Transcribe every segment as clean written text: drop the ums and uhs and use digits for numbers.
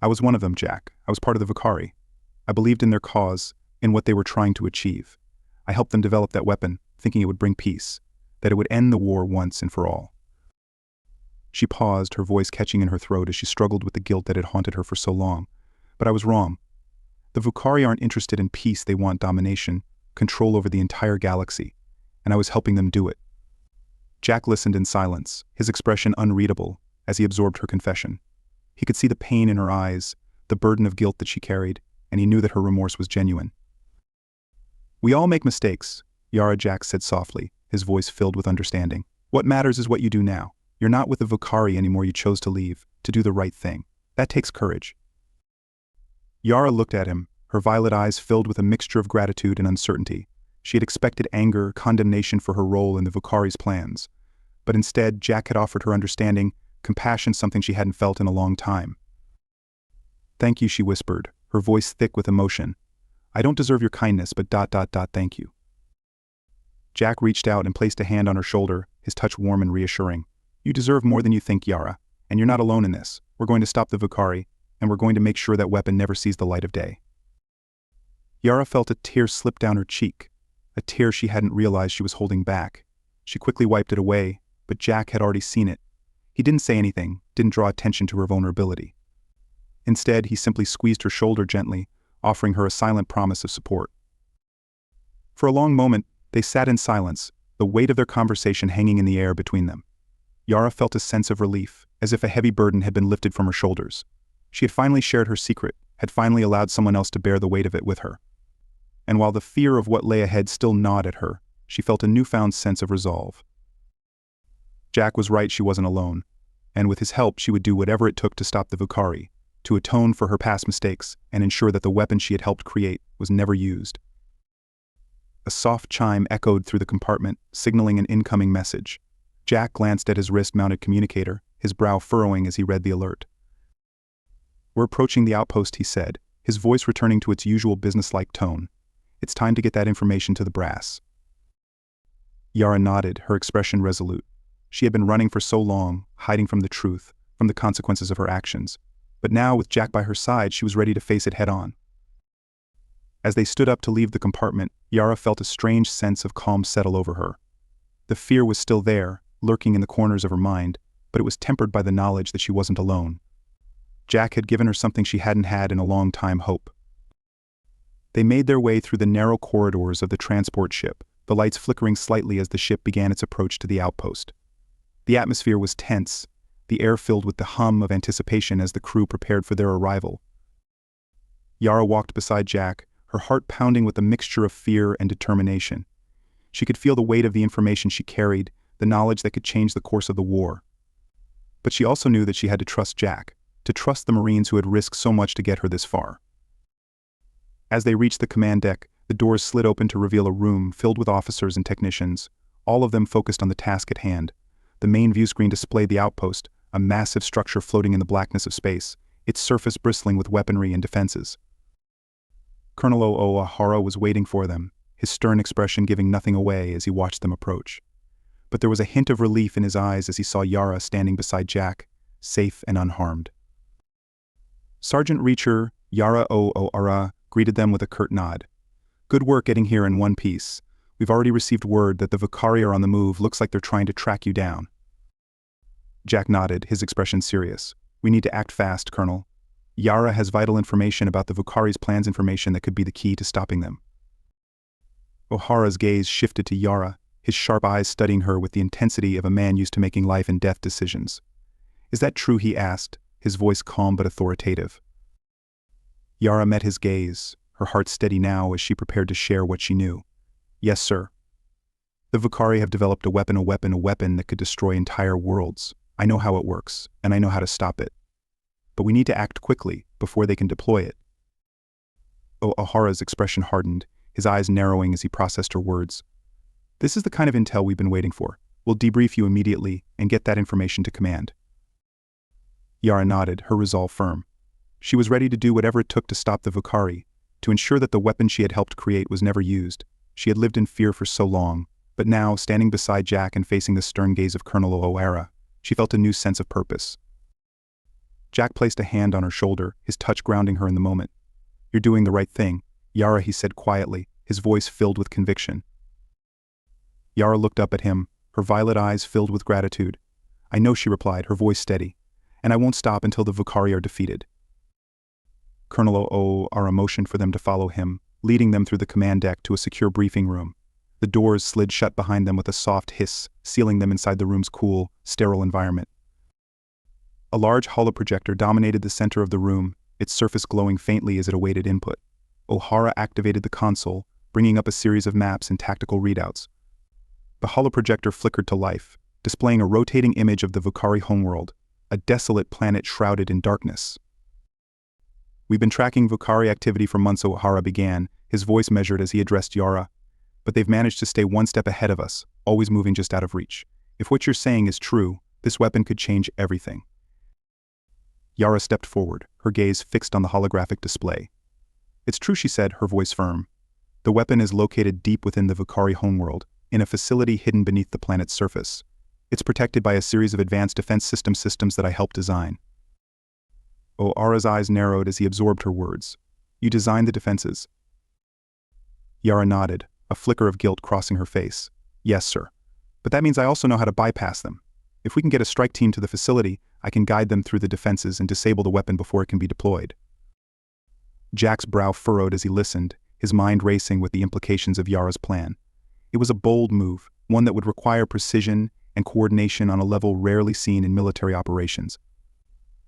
I was one of them, Jack. I was part of the Vicari. I believed in their cause, in what they were trying to achieve. I helped them develop that weapon, thinking it would bring peace, that it would end the war once and for all. She paused, her voice catching in her throat as she struggled with the guilt that had haunted her for so long. But I was wrong. The Vicari aren't interested in peace, they want domination, control over the entire galaxy, and I was helping them do it. Jack listened in silence, his expression unreadable, as he absorbed her confession. He could see the pain in her eyes, the burden of guilt that she carried, and he knew that her remorse was genuine. "We all make mistakes," Yara, Jack said softly, his voice filled with understanding. "What matters is what you do now. You're not with the Vicari anymore. You chose to leave, to do the right thing. That takes courage." Yara looked at him, her violet eyes filled with a mixture of gratitude and uncertainty. She had expected anger, condemnation for her role in the Vicari's plans. But instead, Jack had offered her understanding, compassion, something she hadn't felt in a long time. "Thank you," she whispered, her voice thick with emotion. "I don't deserve your kindness, but ... thank you." Jack reached out and placed a hand on her shoulder, his touch warm and reassuring. "You deserve more than you think, Yara, and you're not alone in this. We're going to stop the Vicari, and we're going to make sure that weapon never sees the light of day." Yara felt a tear slip down her cheek, a tear she hadn't realized she was holding back. She quickly wiped it away, but Jack had already seen it. He didn't say anything, didn't draw attention to her vulnerability. Instead, he simply squeezed her shoulder gently, offering her a silent promise of support. For a long moment, they sat in silence, the weight of their conversation hanging in the air between them. Yara felt a sense of relief, as if a heavy burden had been lifted from her shoulders. She had finally shared her secret, had finally allowed someone else to bear the weight of it with her. And while the fear of what lay ahead still gnawed at her, she felt a newfound sense of resolve. Jack was right, she wasn't alone, and with his help she would do whatever it took to stop the Vicari, to atone for her past mistakes and ensure that the weapon she had helped create was never used. A soft chime echoed through the compartment, signaling an incoming message. Jack glanced at his wrist-mounted communicator, his brow furrowing as he read the alert. "We're approaching the outpost," he said, his voice returning to its usual businesslike tone. "It's time to get that information to the brass." Yara nodded, her expression resolute. She had been running for so long, hiding from the truth, from the consequences of her actions. But now, with Jack by her side, she was ready to face it head-on. As they stood up to leave the compartment, Yara felt a strange sense of calm settle over her. The fear was still there, lurking in the corners of her mind, but it was tempered by the knowledge that she wasn't alone. Jack had given her something she hadn't had in a long time: hope. They made their way through the narrow corridors of the transport ship, the lights flickering slightly as the ship began its approach to the outpost. The atmosphere was tense, the air filled with the hum of anticipation as the crew prepared for their arrival. Yara walked beside Jack, her heart pounding with a mixture of fear and determination. She could feel the weight of the information she carried, the knowledge that could change the course of the war. But she also knew that she had to trust Jack, to trust the Marines who had risked so much to get her this far. As they reached the command deck, the doors slid open to reveal a room filled with officers and technicians, all of them focused on the task at hand. The main view screen displayed the outpost, a massive structure floating in the blackness of space, its surface bristling with weaponry and defenses. Colonel O'Hara was waiting for them, his stern expression giving nothing away as he watched them approach. But there was a hint of relief in his eyes as he saw Yara standing beside Jack, safe and unharmed. Sergeant Reacher, Yara O'Hara, greeted them with a curt nod. "Good work getting here in one piece. We've already received word that the Vicari are on the move. Looks like they're trying to track you down." Jack nodded, his expression serious. "We need to act fast, Colonel. Yara has vital information about the Vicari's plans, information that could be the key to stopping them." O'Hara's gaze shifted to Yara, his sharp eyes studying her with the intensity of a man used to making life and death decisions. "Is that true?" he asked, his voice calm but authoritative. Yara met his gaze, her heart steady now as she prepared to share what she knew. "Yes, sir. The Vicari have developed a weapon that could destroy entire worlds. I know how it works, and I know how to stop it. But we need to act quickly, before they can deploy it." O'Hara's expression hardened, his eyes narrowing as he processed her words. "This is the kind of intel we've been waiting for. We'll debrief you immediately and get that information to command." Yara nodded, her resolve firm. She was ready to do whatever it took to stop the Vicari, to ensure that the weapon she had helped create was never used. She had lived in fear for so long, but now, standing beside Jack and facing the stern gaze of Colonel O'Hara, she felt a new sense of purpose. Jack placed a hand on her shoulder, his touch grounding her in the moment. "You're doing the right thing, Yara," he said quietly, his voice filled with conviction. Yara looked up at him, her violet eyes filled with gratitude. "I know," she replied, her voice steady. "And I won't stop until the Vicari are defeated." Colonel O'Hara motioned for them to follow him, leading them through the command deck to a secure briefing room. The doors slid shut behind them with a soft hiss, sealing them inside the room's cool, sterile environment. A large holoprojector dominated the center of the room, its surface glowing faintly as it awaited input. O'Hara activated the console, bringing up a series of maps and tactical readouts. The holoprojector flickered to life, displaying a rotating image of the Vicari homeworld, a desolate planet shrouded in darkness. "We've been tracking Vicari activity for months," O'Hara began, his voice measured as he addressed Yara. "But they've managed to stay one step ahead of us, always moving just out of reach. If what you're saying is true, this weapon could change everything." Yara stepped forward, her gaze fixed on the holographic display. "It's true," she said, her voice firm. "The weapon is located deep within the Vicari homeworld, in a facility hidden beneath the planet's surface. It's protected by a series of advanced defense systems that I helped design." O'Hara's eyes narrowed as he absorbed her words. "You designed the defenses?" Yara nodded, a flicker of guilt crossing her face. "Yes, sir. But that means I also know how to bypass them. If we can get a strike team to the facility, I can guide them through the defenses and disable the weapon before it can be deployed." Jack's brow furrowed as he listened, his mind racing with the implications of Yara's plan. It was a bold move, one that would require precision and coordination on a level rarely seen in military operations.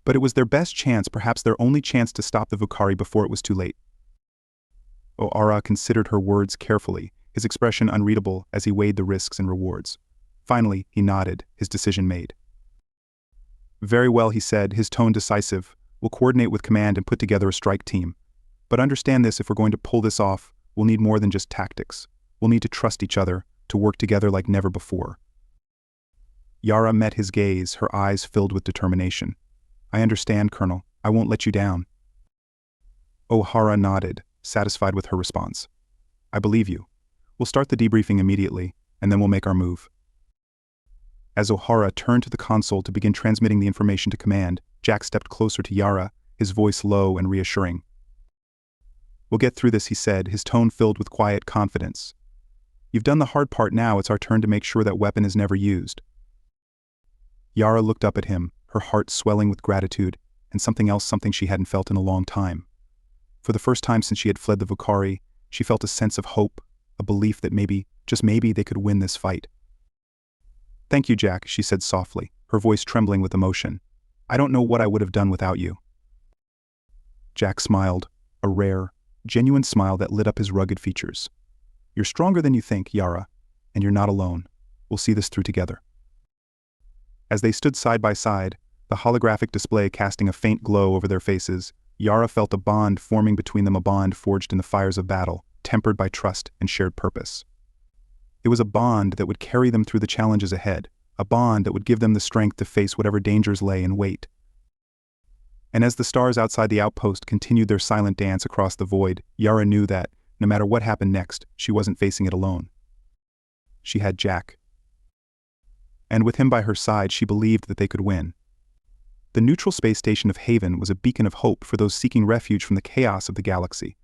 But it was their best chance, perhaps their only chance, to stop the Vicari before it was too late. O'Hara considered her words carefully, his expression unreadable as he weighed the risks and rewards. Finally, he nodded, his decision made. "Very well," he said, his tone decisive. "We'll coordinate with command and put together a strike team. But understand this, if we're going to pull this off, we'll need more than just tactics. We'll need to trust each other, to work together like never before." Yara met his gaze, her eyes filled with determination. "I understand, Colonel. I won't let you down." O'Hara nodded, satisfied with her response. "I believe you. We'll start the debriefing immediately, and then we'll make our move." As O'Hara turned to the console to begin transmitting the information to command, Jack stepped closer to Yara, his voice low and reassuring. "We'll get through this," he said, his tone filled with quiet confidence. "You've done the hard part now, it's our turn to make sure that weapon is never used." Yara looked up at him, her heart swelling with gratitude, and something she hadn't felt in a long time. For the first time since she had fled the Vicari, she felt a sense of hope, a belief that maybe, just maybe, they could win this fight. "Thank you, Jack," she said softly, her voice trembling with emotion. "I don't know what I would have done without you." Jack smiled, a rare, genuine smile that lit up his rugged features. "You're stronger than you think, Yara, and you're not alone. We'll see this through together." As they stood side by side, the holographic display casting a faint glow over their faces, Yara felt a bond forming between them, a bond forged in the fires of battle, tempered by trust and shared purpose. It was a bond that would carry them through the challenges ahead, a bond that would give them the strength to face whatever dangers lay in wait. And as the stars outside the outpost continued their silent dance across the void, Yara knew that, no matter what happened next, she wasn't facing it alone. She had Jack. And with him by her side, she believed that they could win. The neutral space station of Haven was a beacon of hope for those seeking refuge from the chaos of the galaxy.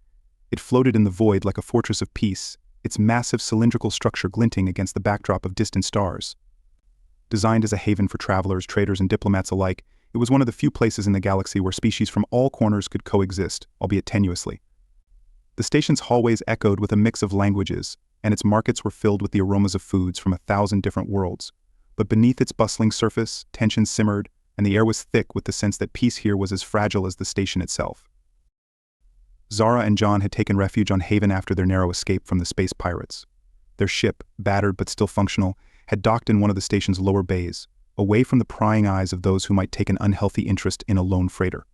It floated in the void like a fortress of peace, its massive cylindrical structure glinting against the backdrop of distant stars. Designed as a haven for travelers, traders, and diplomats alike, it was one of the few places in the galaxy where species from all corners could coexist, albeit tenuously. The station's hallways echoed with a mix of languages, and its markets were filled with the aromas of foods from 1,000 different worlds. But beneath its bustling surface, tension simmered, and the air was thick with the sense that peace here was as fragile as the station itself. Zara and John had taken refuge on Haven after their narrow escape from the space pirates. Their ship, battered but still functional, had docked in one of the station's lower bays, away from the prying eyes of those who might take an unhealthy interest in a lone freighter.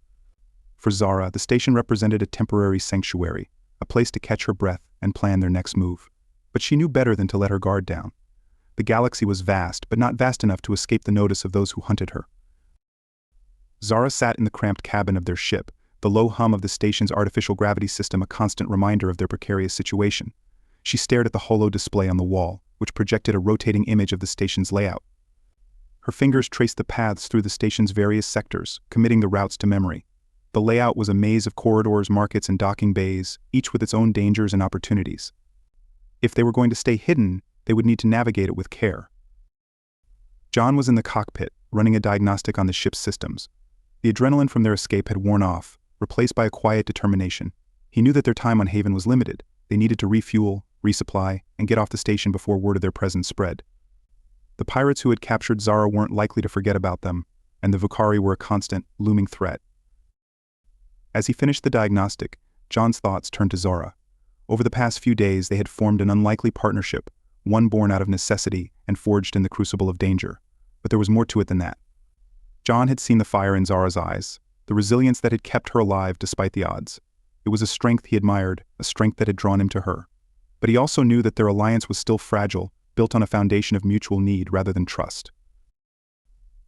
For Zara, the station represented a temporary sanctuary, a place to catch her breath and plan their next move. But she knew better than to let her guard down. The galaxy was vast, but not vast enough to escape the notice of those who hunted her. Zara sat in the cramped cabin of their ship, the low hum of the station's artificial gravity system a constant reminder of their precarious situation. She stared at the holo display on the wall, which projected a rotating image of the station's layout. Her fingers traced the paths through the station's various sectors, committing the routes to memory. The layout was a maze of corridors, markets, and docking bays, each with its own dangers and opportunities. If they were going to stay hidden, they would need to navigate it with care. John was in the cockpit, running a diagnostic on the ship's systems. The adrenaline from their escape had worn off, replaced by a quiet determination. He knew that their time on Haven was limited. They needed to refuel, resupply, and get off the station before word of their presence spread. The pirates who had captured Zara weren't likely to forget about them, and the Vicari were a constant, looming threat. As he finished the diagnostic, John's thoughts turned to Zara. Over the past few days, they had formed an unlikely partnership, one born out of necessity and forged in the crucible of danger. But there was more to it than that. John had seen the fire in Zara's eyes, the resilience that had kept her alive despite the odds. It was a strength he admired, a strength that had drawn him to her. But he also knew that their alliance was still fragile, built on a foundation of mutual need rather than trust.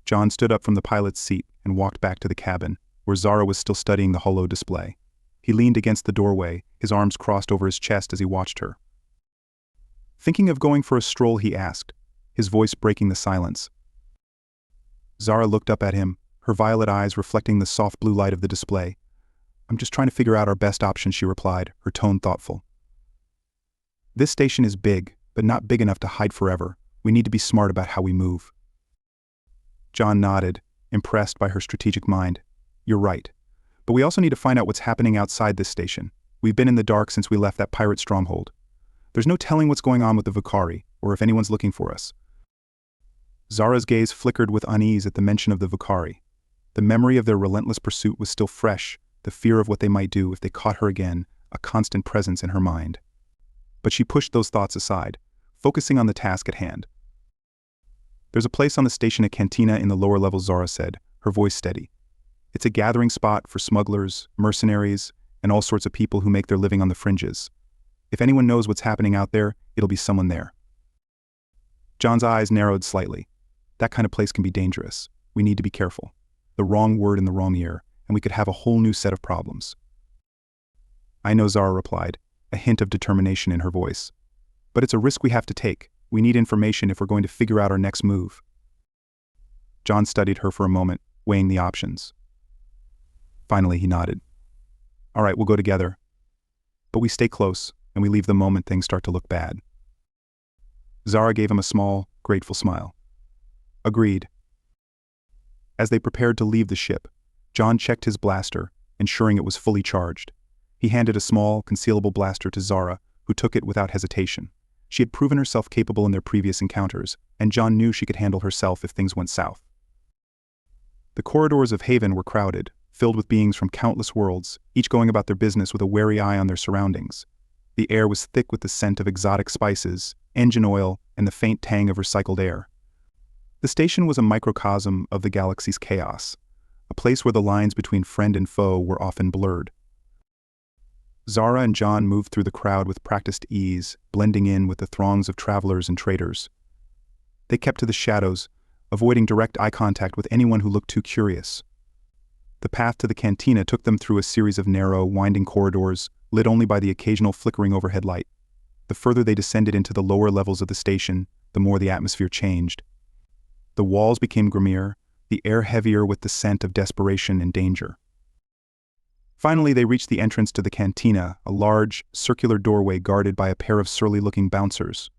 John stood up from the pilot's seat and walked back to the cabin, where Zara was still studying the holo display. He leaned against the doorway, his arms crossed over his chest as he watched her. "Thinking of going for a stroll?" he asked, his voice breaking the silence. Zara looked up at him, her violet eyes reflecting the soft blue light of the display. "I'm just trying to figure out our best option," she replied, her tone thoughtful. "This station is big, but not big enough to hide forever. We need to be smart about how we move." John nodded, impressed by her strategic mind. "You're right. But we also need to find out what's happening outside this station. We've been in the dark since we left that pirate stronghold. There's no telling what's going on with the Vicari, or if anyone's looking for us." Zara's gaze flickered with unease at the mention of the Vicari. The memory of their relentless pursuit was still fresh, the fear of what they might do if they caught her again, a constant presence in her mind. But she pushed those thoughts aside, focusing on the task at hand. "There's a place on the station, a cantina in the lower levels," Zara said, her voice steady. "It's a gathering spot for smugglers, mercenaries, and all sorts of people who make their living on the fringes. If anyone knows what's happening out there, it'll be someone there." John's eyes narrowed slightly. "That kind of place can be dangerous. We need to be careful. The wrong word in the wrong ear, and we could have a whole new set of problems." "I know," Zara replied, a hint of determination in her voice. "But it's a risk we have to take. We need information if we're going to figure out our next move." John studied her for a moment, weighing the options. Finally, he nodded. "All right, we'll go together. But we stay close, and we leave the moment things start to look bad." Zara gave him a small, grateful smile. "Agreed." As they prepared to leave the ship, John checked his blaster, ensuring it was fully charged. He handed a small, concealable blaster to Zara, who took it without hesitation. She had proven herself capable in their previous encounters, and John knew she could handle herself if things went south. The corridors of Haven were crowded, filled with beings from countless worlds, each going about their business with a wary eye on their surroundings. The air was thick with the scent of exotic spices, engine oil, and the faint tang of recycled air. The station was a microcosm of the galaxy's chaos, a place where the lines between friend and foe were often blurred. Zara and John moved through the crowd with practiced ease, blending in with the throngs of travelers and traders. They kept to the shadows, avoiding direct eye contact with anyone who looked too curious. The path to the cantina took them through a series of narrow, winding corridors, lit only by the occasional flickering overhead light. The further they descended into the lower levels of the station, the more the atmosphere changed. The walls became grimmier, the air heavier with the scent of desperation and danger. Finally, they reached the entrance to the cantina, a large, circular doorway guarded by a pair of surly-looking bouncers.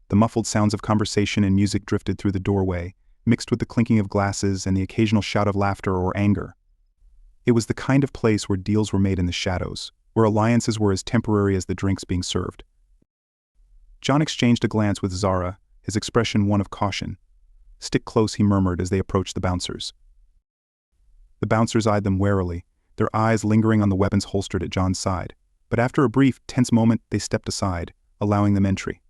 The muffled sounds of conversation and music drifted through the doorway, mixed with the clinking of glasses and the occasional shout of laughter or anger. It was the kind of place where deals were made in the shadows, where alliances were as temporary as the drinks being served. John exchanged a glance with Zara, his expression one of caution. "Stick close," he murmured as they approached the bouncers. The bouncers eyed them warily, their eyes lingering on the weapons holstered at John's side, but after a brief, tense moment they stepped aside, allowing them entry.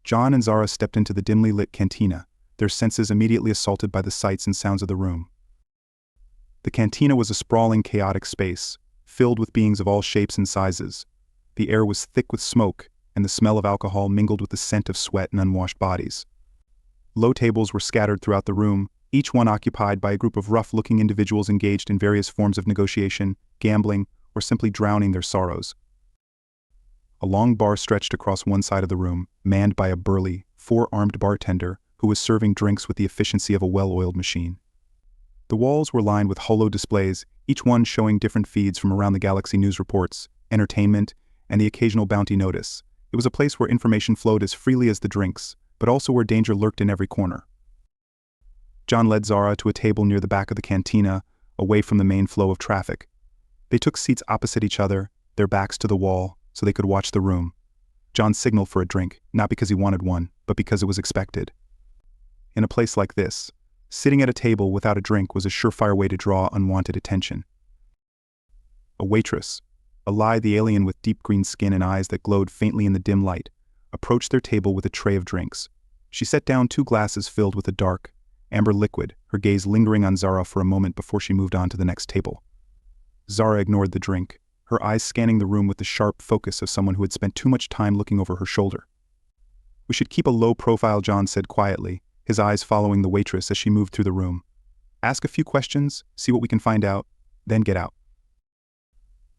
John and Zara stepped into the dimly lit cantina, their senses immediately assaulted by the sights and sounds of the room. The cantina was a sprawling, chaotic space, filled with beings of all shapes and sizes. The air was thick with smoke, and the smell of alcohol mingled with the scent of sweat and unwashed bodies. Low tables were scattered throughout the room, each one occupied by a group of rough-looking individuals engaged in various forms of negotiation, gambling, or simply drowning their sorrows. A long bar stretched across one side of the room, manned by a burly, four-armed bartender who was serving drinks with the efficiency of a well-oiled machine. The walls were lined with holo displays, each one showing different feeds from around the galaxy, news reports, entertainment, and the occasional bounty notice. It was a place where information flowed as freely as the drinks, but also where danger lurked in every corner. John led Zara to a table near the back of the cantina, away from the main flow of traffic. They took seats opposite each other, their backs to the wall, so they could watch the room. John signaled for a drink, not because he wanted one, but because it was expected. In a place like this, sitting at a table without a drink was a surefire way to draw unwanted attention. A waitress, Eli the alien with deep green skin and eyes that glowed faintly in the dim light, approached their table with a tray of drinks. She set down 2 glasses filled with a dark, amber liquid, her gaze lingering on Zara for a moment before she moved on to the next table. Zara ignored the drink, her eyes scanning the room with the sharp focus of someone who had spent too much time looking over her shoulder. "We should keep a low profile," John said quietly, his eyes following the waitress as she moved through the room. "Ask a few questions, see what we can find out, then get out."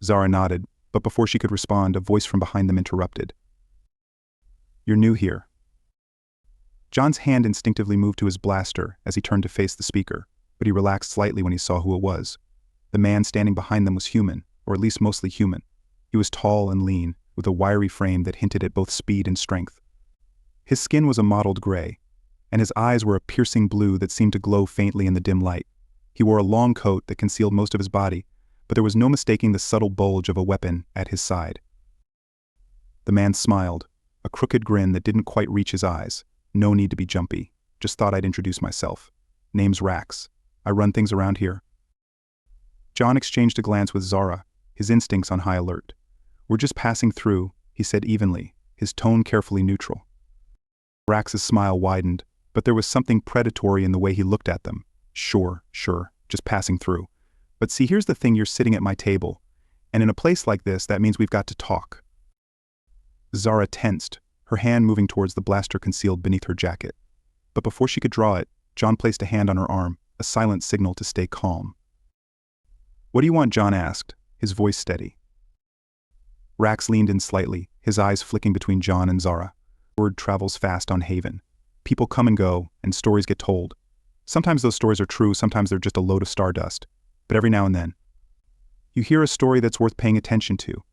Zara nodded, but before she could respond, a voice from behind them interrupted. "You're new here." John's hand instinctively moved to his blaster as he turned to face the speaker, but he relaxed slightly when he saw who it was. The man standing behind them was human, or at least mostly human. He was tall and lean, with a wiry frame that hinted at both speed and strength. His skin was a mottled gray, and his eyes were a piercing blue that seemed to glow faintly in the dim light. He wore a long coat that concealed most of his body, but there was no mistaking the subtle bulge of a weapon at his side. The man smiled, a crooked grin that didn't quite reach his eyes. "No need to be jumpy. Just thought I'd introduce myself. Name's Rax. I run things around here." John exchanged a glance with Zara, his instincts on high alert. "We're just passing through," he said evenly, his tone carefully neutral. Rax's smile widened, but there was something predatory in the way he looked at them. Sure, just passing through. But see, here's the thing, you're sitting at my table, and in a place like this, that means we've got to talk." Zara tensed, her hand moving towards the blaster concealed beneath her jacket. But before she could draw it, John placed a hand on her arm, a silent signal to stay calm. "What do you want?" John asked, his voice steady. Rax leaned in slightly, his eyes flicking between John and Zara. "Word travels fast on Haven. People come and go, and stories get told. Sometimes those stories are true, sometimes they're just a load of stardust. But every now and then, you hear a story that's worth paying attention to.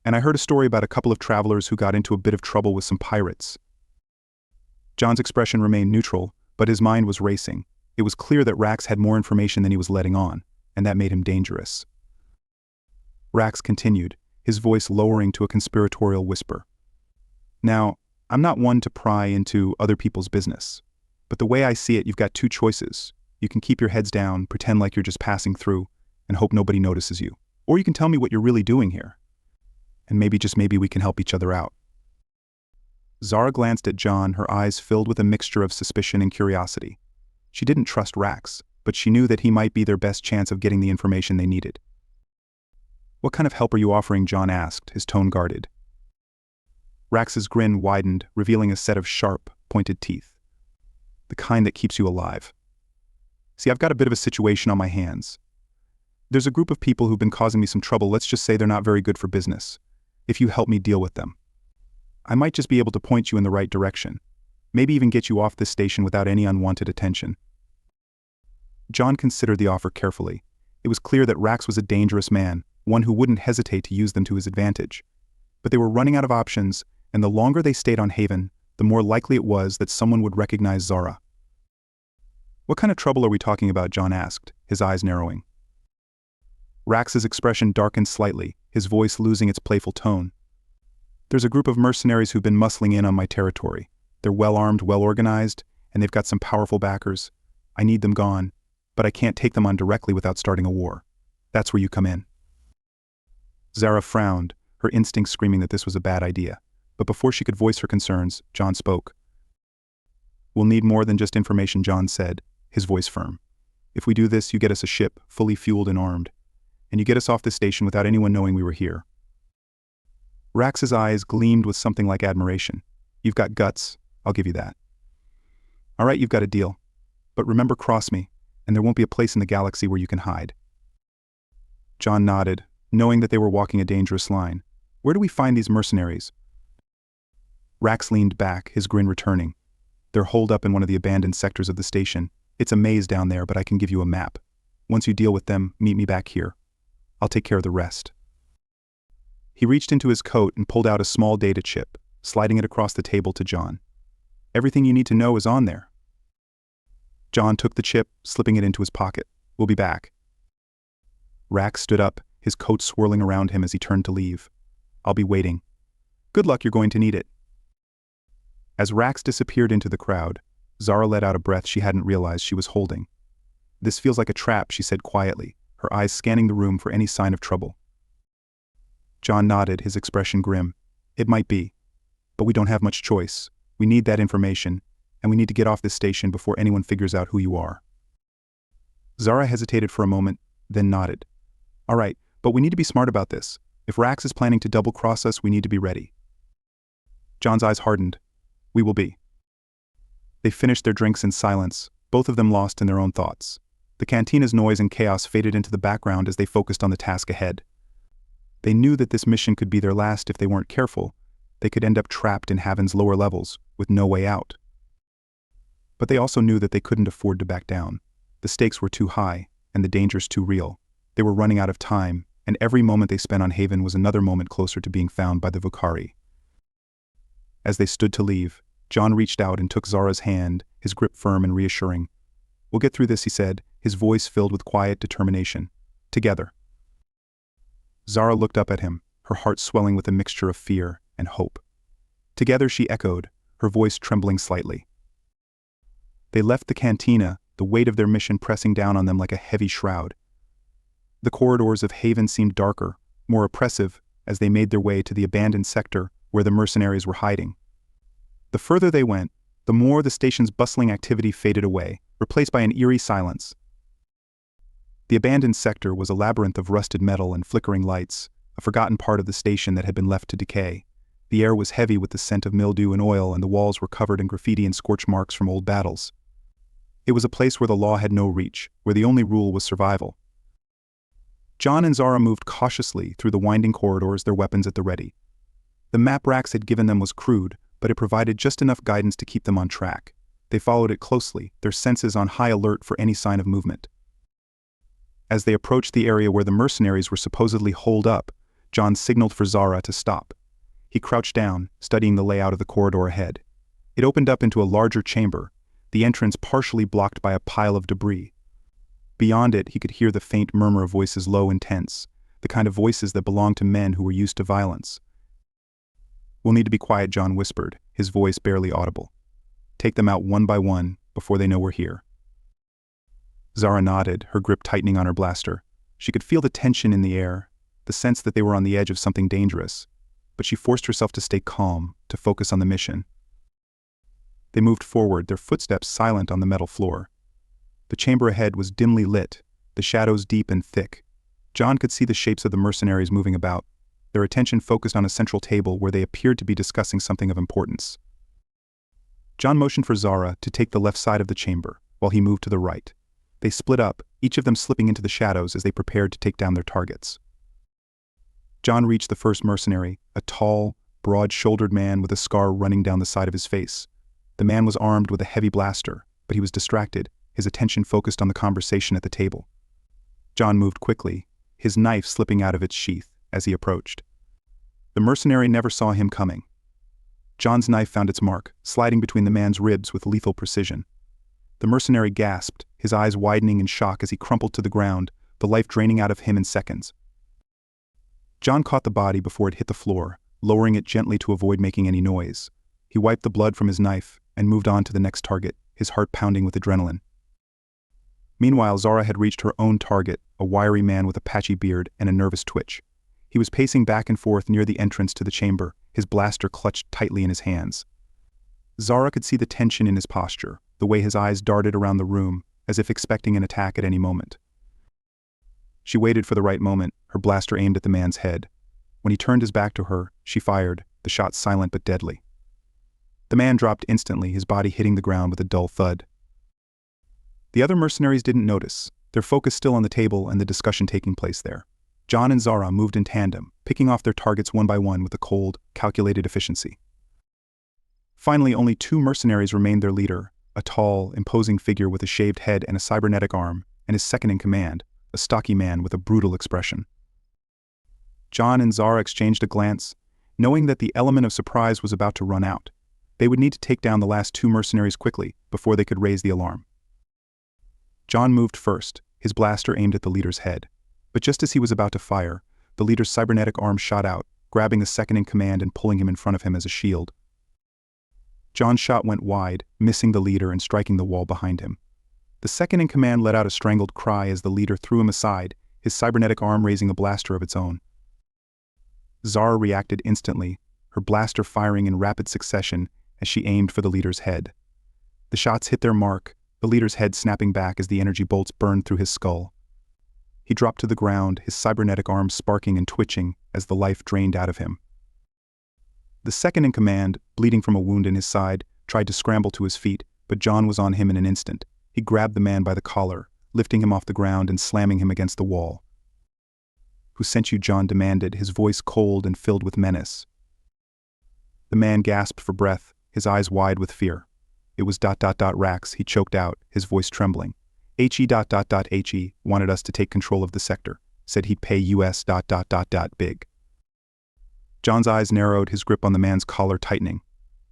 And I heard a story about a couple of travelers who got into a bit of trouble with some pirates." John's expression remained neutral, but his mind was racing. It was clear that Rax had more information than he was letting on, and that made him dangerous. Rax continued, his voice lowering to a conspiratorial whisper. "Now, I'm not one to pry into other people's business, but the way I see it, you've got 2 choices. You can keep your heads down, pretend like you're just passing through, and hope nobody notices you. Or you can tell me what you're really doing here. And maybe, just maybe, we can help each other out." Zara glanced at John, her eyes filled with a mixture of suspicion and curiosity. She didn't trust Rax, but she knew that he might be their best chance of getting the information they needed. "What kind of help are you offering?" John asked, his tone guarded. Rax's grin widened, revealing a set of sharp, pointed teeth. "The kind that keeps you alive. See, I've got a bit of a situation on my hands. There's a group of people who've been causing me some trouble. Let's just say they're not very good for business. If you help me deal with them, I might just be able to point you in the right direction. Maybe even get you off this station without any unwanted attention." John considered the offer carefully. It was clear that Rax was a dangerous man, one who wouldn't hesitate to use them to his advantage. But they were running out of options, and the longer they stayed on Haven, the more likely it was that someone would recognize Zara. "What kind of trouble are we talking about?" John asked, his eyes narrowing. Rax's expression darkened slightly, his voice losing its playful tone. "There's a group of mercenaries who've been muscling in on my territory. They're well-armed, well-organized, and they've got some powerful backers. I need them gone, but I can't take them on directly without starting a war. That's where you come in." Zara frowned, her instincts screaming that this was a bad idea. But before she could voice her concerns, John spoke. "We'll need more than just information," John said, his voice firm. "If we do this, you get us a ship, fully fueled and armed. And you get us off this station without anyone knowing we were here." Rax's eyes gleamed with something like admiration. "You've got guts, I'll give you that. All right, you've got a deal. But remember, cross me, and there won't be a place in the galaxy where you can hide." John nodded, knowing that they were walking a dangerous line. "Where do we find these mercenaries?" Rax leaned back, his grin returning. They're holed up in one of the abandoned sectors of the station. It's a maze down there, but I can give you a map. Once you deal with them, meet me back here. I'll take care of the rest." He reached into his coat and pulled out a small data chip, sliding it across the table to John. "Everything you need to know is on there." John took the chip, slipping it into his pocket. "We'll be back." Rax stood up, his coat swirling around him as he turned to leave. "I'll be waiting. Good luck, you're going to need it." As Rax disappeared into the crowd, Zara let out a breath she hadn't realized she was holding. "This feels like a trap," she said quietly, her eyes scanning the room for any sign of trouble. John nodded, his expression grim. "It might be. But we don't have much choice. We need that information, and we need to get off this station before anyone figures out who you are." Zara hesitated for a moment, then nodded. "All right, but we need to be smart about this. If Rax is planning to double-cross us, we need to be ready." John's eyes hardened. "We will be." They finished their drinks in silence, both of them lost in their own thoughts. The cantina's noise and chaos faded into the background as they focused on the task ahead. They knew that this mission could be their last if they weren't careful. They could end up trapped in Haven's lower levels, with no way out. But they also knew that they couldn't afford to back down. The stakes were too high, and the dangers too real. They were running out of time, and every moment they spent on Haven was another moment closer to being found by the Vocari. As they stood to leave, John reached out and took Zara's hand, his grip firm and reassuring. "We'll get through this," he said, his voice filled with quiet determination. "Together." Zara looked up at him, her heart swelling with a mixture of fear and hope. "Together," she echoed, her voice trembling slightly. They left the cantina, the weight of their mission pressing down on them like a heavy shroud. The corridors of Haven seemed darker, more oppressive, as they made their way to the abandoned sector where the mercenaries were hiding. The further they went, the more the station's bustling activity faded away, replaced by an eerie silence. The abandoned sector was a labyrinth of rusted metal and flickering lights, a forgotten part of the station that had been left to decay. The air was heavy with the scent of mildew and oil, and the walls were covered in graffiti and scorch marks from old battles. It was a place where the law had no reach, where the only rule was survival. John and Zara moved cautiously through the winding corridors, their weapons at the ready. The map Rax had given them was crude, but it provided just enough guidance to keep them on track. They followed it closely, their senses on high alert for any sign of movement. As they approached the area where the mercenaries were supposedly holed up, John signaled for Zara to stop. He crouched down, studying the layout of the corridor ahead. It opened up into a larger chamber, the entrance partially blocked by a pile of debris. Beyond it, he could hear the faint murmur of voices, low and tense, the kind of voices that belonged to men who were used to violence. "We'll need to be quiet," John whispered, his voice barely audible. "Take them out one by one, before they know we're here." Zara nodded, her grip tightening on her blaster. She could feel the tension in the air, the sense that they were on the edge of something dangerous, but she forced herself to stay calm, to focus on the mission. They moved forward, their footsteps silent on the metal floor. The chamber ahead was dimly lit, the shadows deep and thick. John could see the shapes of the mercenaries moving about, their attention focused on a central table where they appeared to be discussing something of importance. John motioned for Zara to take the left side of the chamber, while he moved to the right. They split up, each of them slipping into the shadows as they prepared to take down their targets. John reached the first mercenary, a tall, broad-shouldered man with a scar running down the side of his face. The man was armed with a heavy blaster, but he was distracted, his attention focused on the conversation at the table. John moved quickly, his knife slipping out of its sheath as he approached. The mercenary never saw him coming. John's knife found its mark, sliding between the man's ribs with lethal precision. The mercenary gasped, his eyes widening in shock as he crumpled to the ground, the life draining out of him in seconds. John caught the body before it hit the floor, lowering it gently to avoid making any noise. He wiped the blood from his knife and moved on to the next target, his heart pounding with adrenaline. Meanwhile, Zara had reached her own target, a wiry man with a patchy beard and a nervous twitch. He was pacing back and forth near the entrance to the chamber, his blaster clutched tightly in his hands. Zara could see the tension in his posture, the way his eyes darted around the room, as if expecting an attack at any moment. She waited for the right moment, her blaster aimed at the man's head. When he turned his back to her, she fired, the shot silent but deadly. The man dropped instantly, his body hitting the ground with a dull thud. The other mercenaries didn't notice, their focus still on the table and the discussion taking place there. John and Zara moved in tandem, picking off their targets one by one with a cold, calculated efficiency. Finally, only 2 mercenaries remained their leader, a tall, imposing figure with a shaved head and a cybernetic arm, and his second-in-command, a stocky man with a brutal expression. John and Zara exchanged a glance, knowing that the element of surprise was about to run out. They would need to take down the last 2 mercenaries quickly before they could raise the alarm. John moved first, his blaster aimed at the leader's head. But just as he was about to fire, the leader's cybernetic arm shot out, grabbing the second-in-command and pulling him in front of him as a shield. John's shot went wide, missing the leader and striking the wall behind him. The second-in-command let out a strangled cry as the leader threw him aside, his cybernetic arm raising a blaster of its own. Zara reacted instantly, her blaster firing in rapid succession as she aimed for the leader's head. The shots hit their mark, the leader's head snapping back as the energy bolts burned through his skull. He dropped to the ground, his cybernetic arm sparking and twitching as the life drained out of him. The second-in-command, bleeding from a wound in his side, tried to scramble to his feet, but John was on him in an instant. He grabbed the man by the collar, lifting him off the ground and slamming him against the wall. "Who sent you?" John demanded, his voice cold and filled with menace. The man gasped for breath, his eyes wide with fear. "It was Rax," he choked out, his voice trembling. "He wanted us to take control of the sector, said he'd pay US big." John's eyes narrowed, his grip on the man's collar tightening.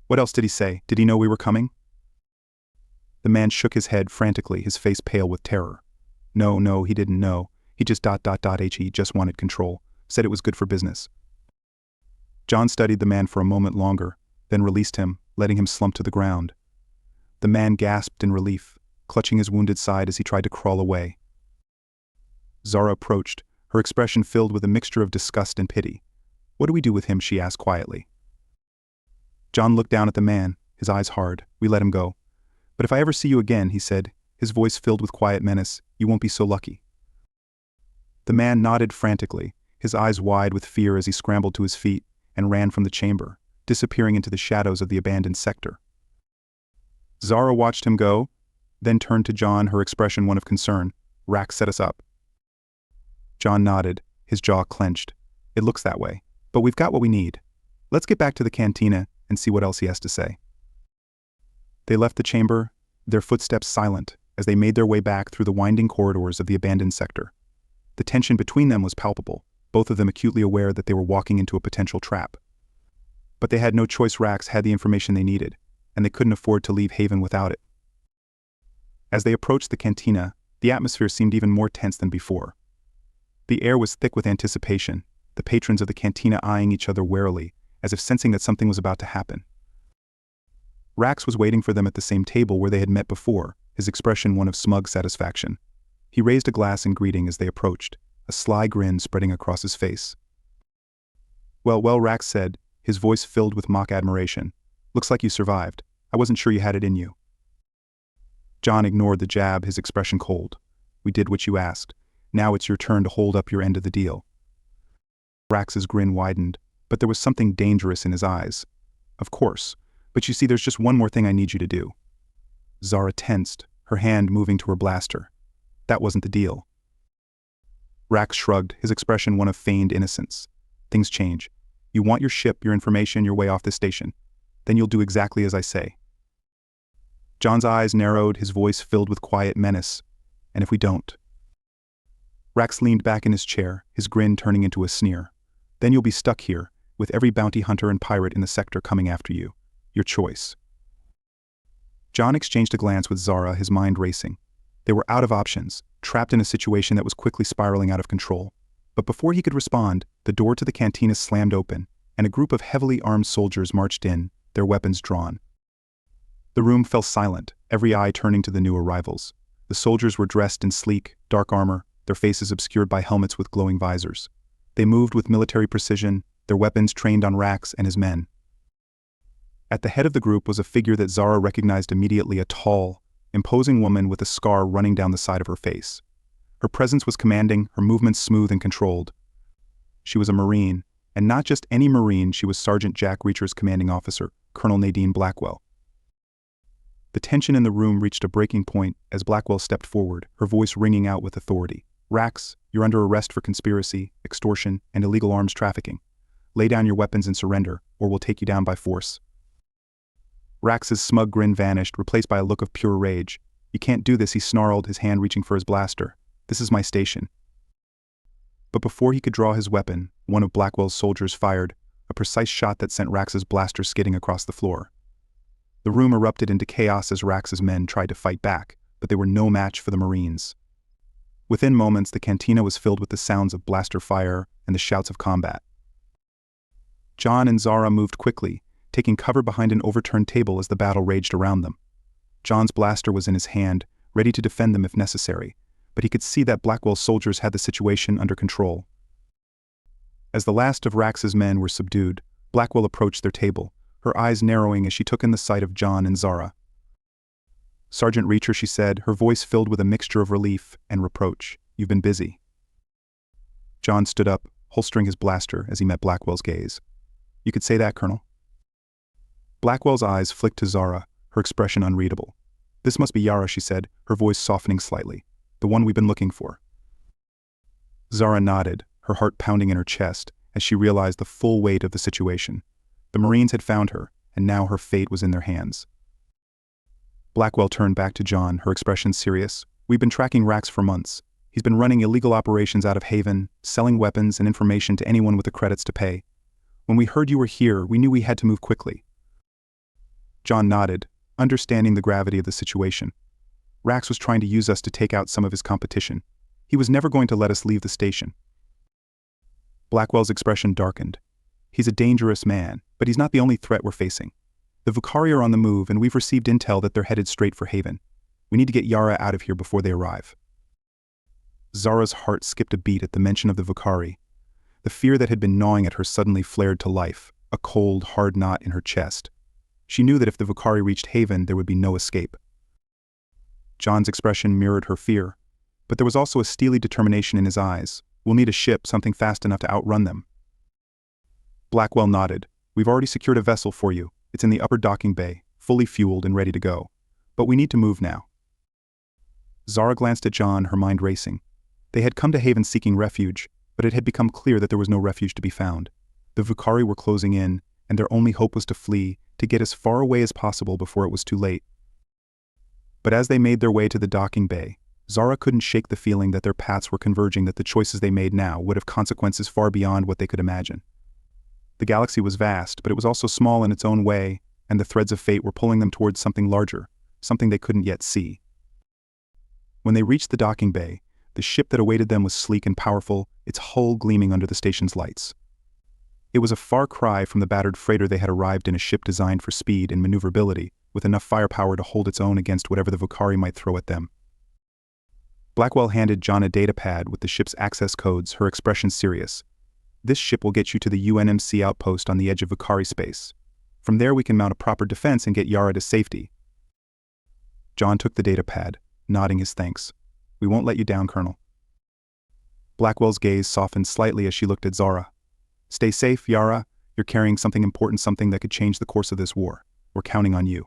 "What else did he say? Did he know we were coming?" The man shook his head frantically, his face pale with terror. No, he didn't know. He just he just wanted control, said it was good for business." John studied the man for a moment longer, then released him, letting him slump to the ground. The man gasped in relief, clutching his wounded side as he tried to crawl away. Zara approached, her expression filled with a mixture of disgust and pity. "What do we do with him?" she asked quietly. John looked down at the man, his eyes hard. "We let him go. But if I ever see you again," he said, his voice filled with quiet menace, "you won't be so lucky." The man nodded frantically, his eyes wide with fear as he scrambled to his feet and ran from the chamber, disappearing into the shadows of the abandoned sector. Zara watched him go, then turned to John, her expression one of concern. "Rax set us up." John nodded, his jaw clenched. "It looks that way, but we've got what we need. Let's get back to the cantina and see what else he has to say." They left the chamber, their footsteps silent, as they made their way back through the winding corridors of the abandoned sector. The tension between them was palpable, both of them acutely aware that they were walking into a potential trap. But they had no choice. Rax had the information they needed, and they couldn't afford to leave Haven without it. As they approached the cantina, the atmosphere seemed even more tense than before. The air was thick with anticipation, the patrons of the cantina eyeing each other warily, as if sensing that something was about to happen. Rax was waiting for them at the same table where they had met before, his expression one of smug satisfaction. He raised a glass in greeting as they approached, a sly grin spreading across his face. Well, Rax said, his voice filled with mock admiration. "Looks like you survived. I wasn't sure you had it in you." John ignored the jab, his expression cold. "We did what you asked. Now it's your turn to hold up your end of the deal." Rax's grin widened, but there was something dangerous in his eyes. "Of course, but you see, there's just one more thing I need you to do." Zara tensed, her hand moving to her blaster. "That wasn't the deal." Rax shrugged, his expression one of feigned innocence. "Things change. You want your ship, your information, your way off this station. Then you'll do exactly as I say." John's eyes narrowed, his voice filled with quiet menace. "And if we don't?" Rax leaned back in his chair, his grin turning into a sneer. "Then you'll be stuck here, with every bounty hunter and pirate in the sector coming after you. Your choice." John exchanged a glance with Zara, his mind racing. They were out of options, trapped in a situation that was quickly spiraling out of control. But before he could respond, the door to the cantina slammed open, and a group of heavily armed soldiers marched in, their weapons drawn. The room fell silent, every eye turning to the new arrivals. The soldiers were dressed in sleek, dark armor, their faces obscured by helmets with glowing visors. They moved with military precision, their weapons trained on Rax and his men. At the head of the group was a figure that Zara recognized immediately, a tall, imposing woman with a scar running down the side of her face. Her presence was commanding, her movements smooth and controlled. She was a Marine, and not just any Marine, she was Sergeant Jack Reacher's commanding officer, Colonel Nadine Blackwell. The tension in the room reached a breaking point as Blackwell stepped forward, her voice ringing out with authority. "Rax, you're under arrest for conspiracy, extortion, and illegal arms trafficking. Lay down your weapons and surrender, or we'll take you down by force." Rax's smug grin vanished, replaced by a look of pure rage. "You can't do this," he snarled, his hand reaching for his blaster. "This is my station." But before he could draw his weapon, one of Blackwell's soldiers fired, a precise shot that sent Rax's blaster skidding across the floor. The room erupted into chaos as Rax's men tried to fight back, but they were no match for the Marines. Within moments, the cantina was filled with the sounds of blaster fire and the shouts of combat. John and Zara moved quickly, taking cover behind an overturned table as the battle raged around them. John's blaster was in his hand, ready to defend them if necessary, but he could see that Blackwell's soldiers had the situation under control. As the last of Rax's men were subdued, Blackwell approached their table, her eyes narrowing as she took in the sight of John and Zara. "Sergeant Reacher," she said, her voice filled with a mixture of relief and reproach. "You've been busy." John stood up, holstering his blaster as he met Blackwell's gaze. "You could say that, Colonel." Blackwell's eyes flicked to Zara, her expression unreadable. "This must be Yara," she said, her voice softening slightly. "The one we've been looking for." Zara nodded, her heart pounding in her chest, as she realized the full weight of the situation. The Marines had found her, and now her fate was in their hands. Blackwell turned back to John, her expression serious. "We've been tracking Rax for months. He's been running illegal operations out of Haven, selling weapons and information to anyone with the credits to pay. When we heard you were here, we knew we had to move quickly." John nodded, understanding the gravity of the situation. Rax was trying to use us to take out some of his competition. He was never going to let us leave the station. Blackwell's expression darkened. "He's a dangerous man, but he's not the only threat we're facing. The Vicari are on the move, and we've received intel that they're headed straight for Haven. We need to get Yara out of here before they arrive." Zara's heart skipped a beat at the mention of the Vicari. The fear that had been gnawing at her suddenly flared to life, a cold, hard knot in her chest. She knew that if the Vicari reached Haven, there would be no escape. John's expression mirrored her fear, but there was also a steely determination in his eyes. "We'll need a ship, something fast enough to outrun them." Blackwell nodded. "We've already secured a vessel for you. It's in the upper docking bay, fully fueled and ready to go. But we need to move now." Zara glanced at John, her mind racing. They had come to Haven seeking refuge, but it had become clear that there was no refuge to be found. The Vicari were closing in, and their only hope was to flee, to get as far away as possible before it was too late. But as they made their way to the docking bay, Zara couldn't shake the feeling that their paths were converging, that the choices they made now would have consequences far beyond what they could imagine. The galaxy was vast, but it was also small in its own way, and the threads of fate were pulling them towards something larger, something they couldn't yet see. When they reached the docking bay, the ship that awaited them was sleek and powerful, its hull gleaming under the station's lights. It was a far cry from the battered freighter they had arrived in, a ship designed for speed and maneuverability, with enough firepower to hold its own against whatever the Vicari might throw at them. Blackwell handed John a datapad with the ship's access codes, her expression serious. "This ship will get you to the UNMC outpost on the edge of Vicari space. From there we can mount a proper defense and get Yara to safety." John took the datapad, nodding his thanks. "We won't let you down, Colonel." Blackwell's gaze softened slightly as she looked at Zara. "Stay safe, Yara. You're carrying something important, something that could change the course of this war. We're counting on you."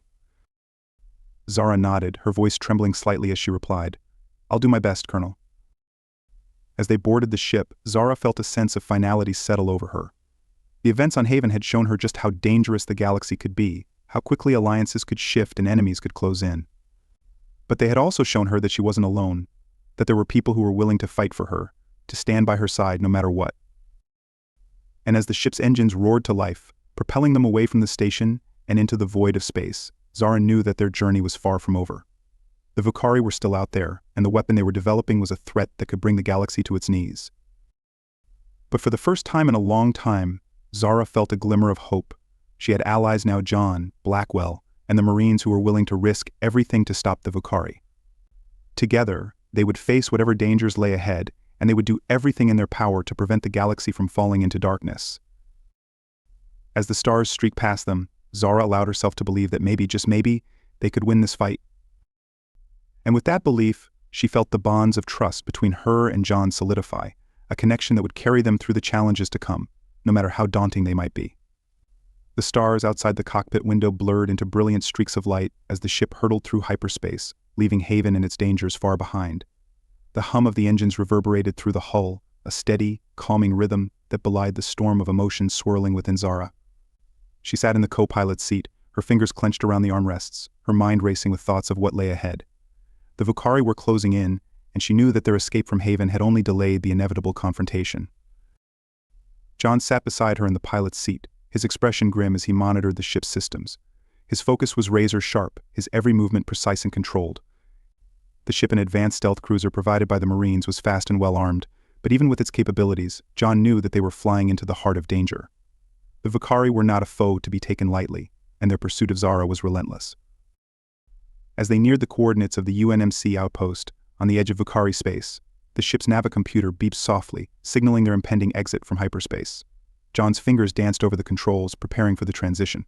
Zara nodded, her voice trembling slightly as she replied, "I'll do my best, Colonel." As they boarded the ship, Zara felt a sense of finality settle over her. The events on Haven had shown her just how dangerous the galaxy could be, how quickly alliances could shift and enemies could close in. But they had also shown her that she wasn't alone, that there were people who were willing to fight for her, to stand by her side no matter what. And as the ship's engines roared to life, propelling them away from the station and into the void of space, Zara knew that their journey was far from over. The Vicari were still out there, and the weapon they were developing was a threat that could bring the galaxy to its knees. But for the first time in a long time, Zara felt a glimmer of hope. She had allies now: John, Blackwell, and the Marines who were willing to risk everything to stop the Vicari. Together, they would face whatever dangers lay ahead, and they would do everything in their power to prevent the galaxy from falling into darkness. As the stars streaked past them, Zara allowed herself to believe that maybe, just maybe, they could win this fight. And with that belief, she felt the bonds of trust between her and John solidify, a connection that would carry them through the challenges to come, no matter how daunting they might be. The stars outside the cockpit window blurred into brilliant streaks of light as the ship hurtled through hyperspace, leaving Haven and its dangers far behind. The hum of the engines reverberated through the hull, a steady, calming rhythm that belied the storm of emotions swirling within Zara. She sat in the co-pilot's seat, her fingers clenched around the armrests, her mind racing with thoughts of what lay ahead. The Vocari were closing in, and she knew that their escape from Haven had only delayed the inevitable confrontation. John sat beside her in the pilot's seat, his expression grim as he monitored the ship's systems. His focus was razor-sharp, his every movement precise and controlled. The ship, an advanced stealth cruiser provided by the Marines, was fast and well-armed, but even with its capabilities, John knew that they were flying into the heart of danger. The Vocari were not a foe to be taken lightly, and their pursuit of Zara was relentless. As they neared the coordinates of the UNMC outpost, on the edge of Vocari space, the ship's navicomputer beeped softly, signaling their impending exit from hyperspace. John's fingers danced over the controls, preparing for the transition.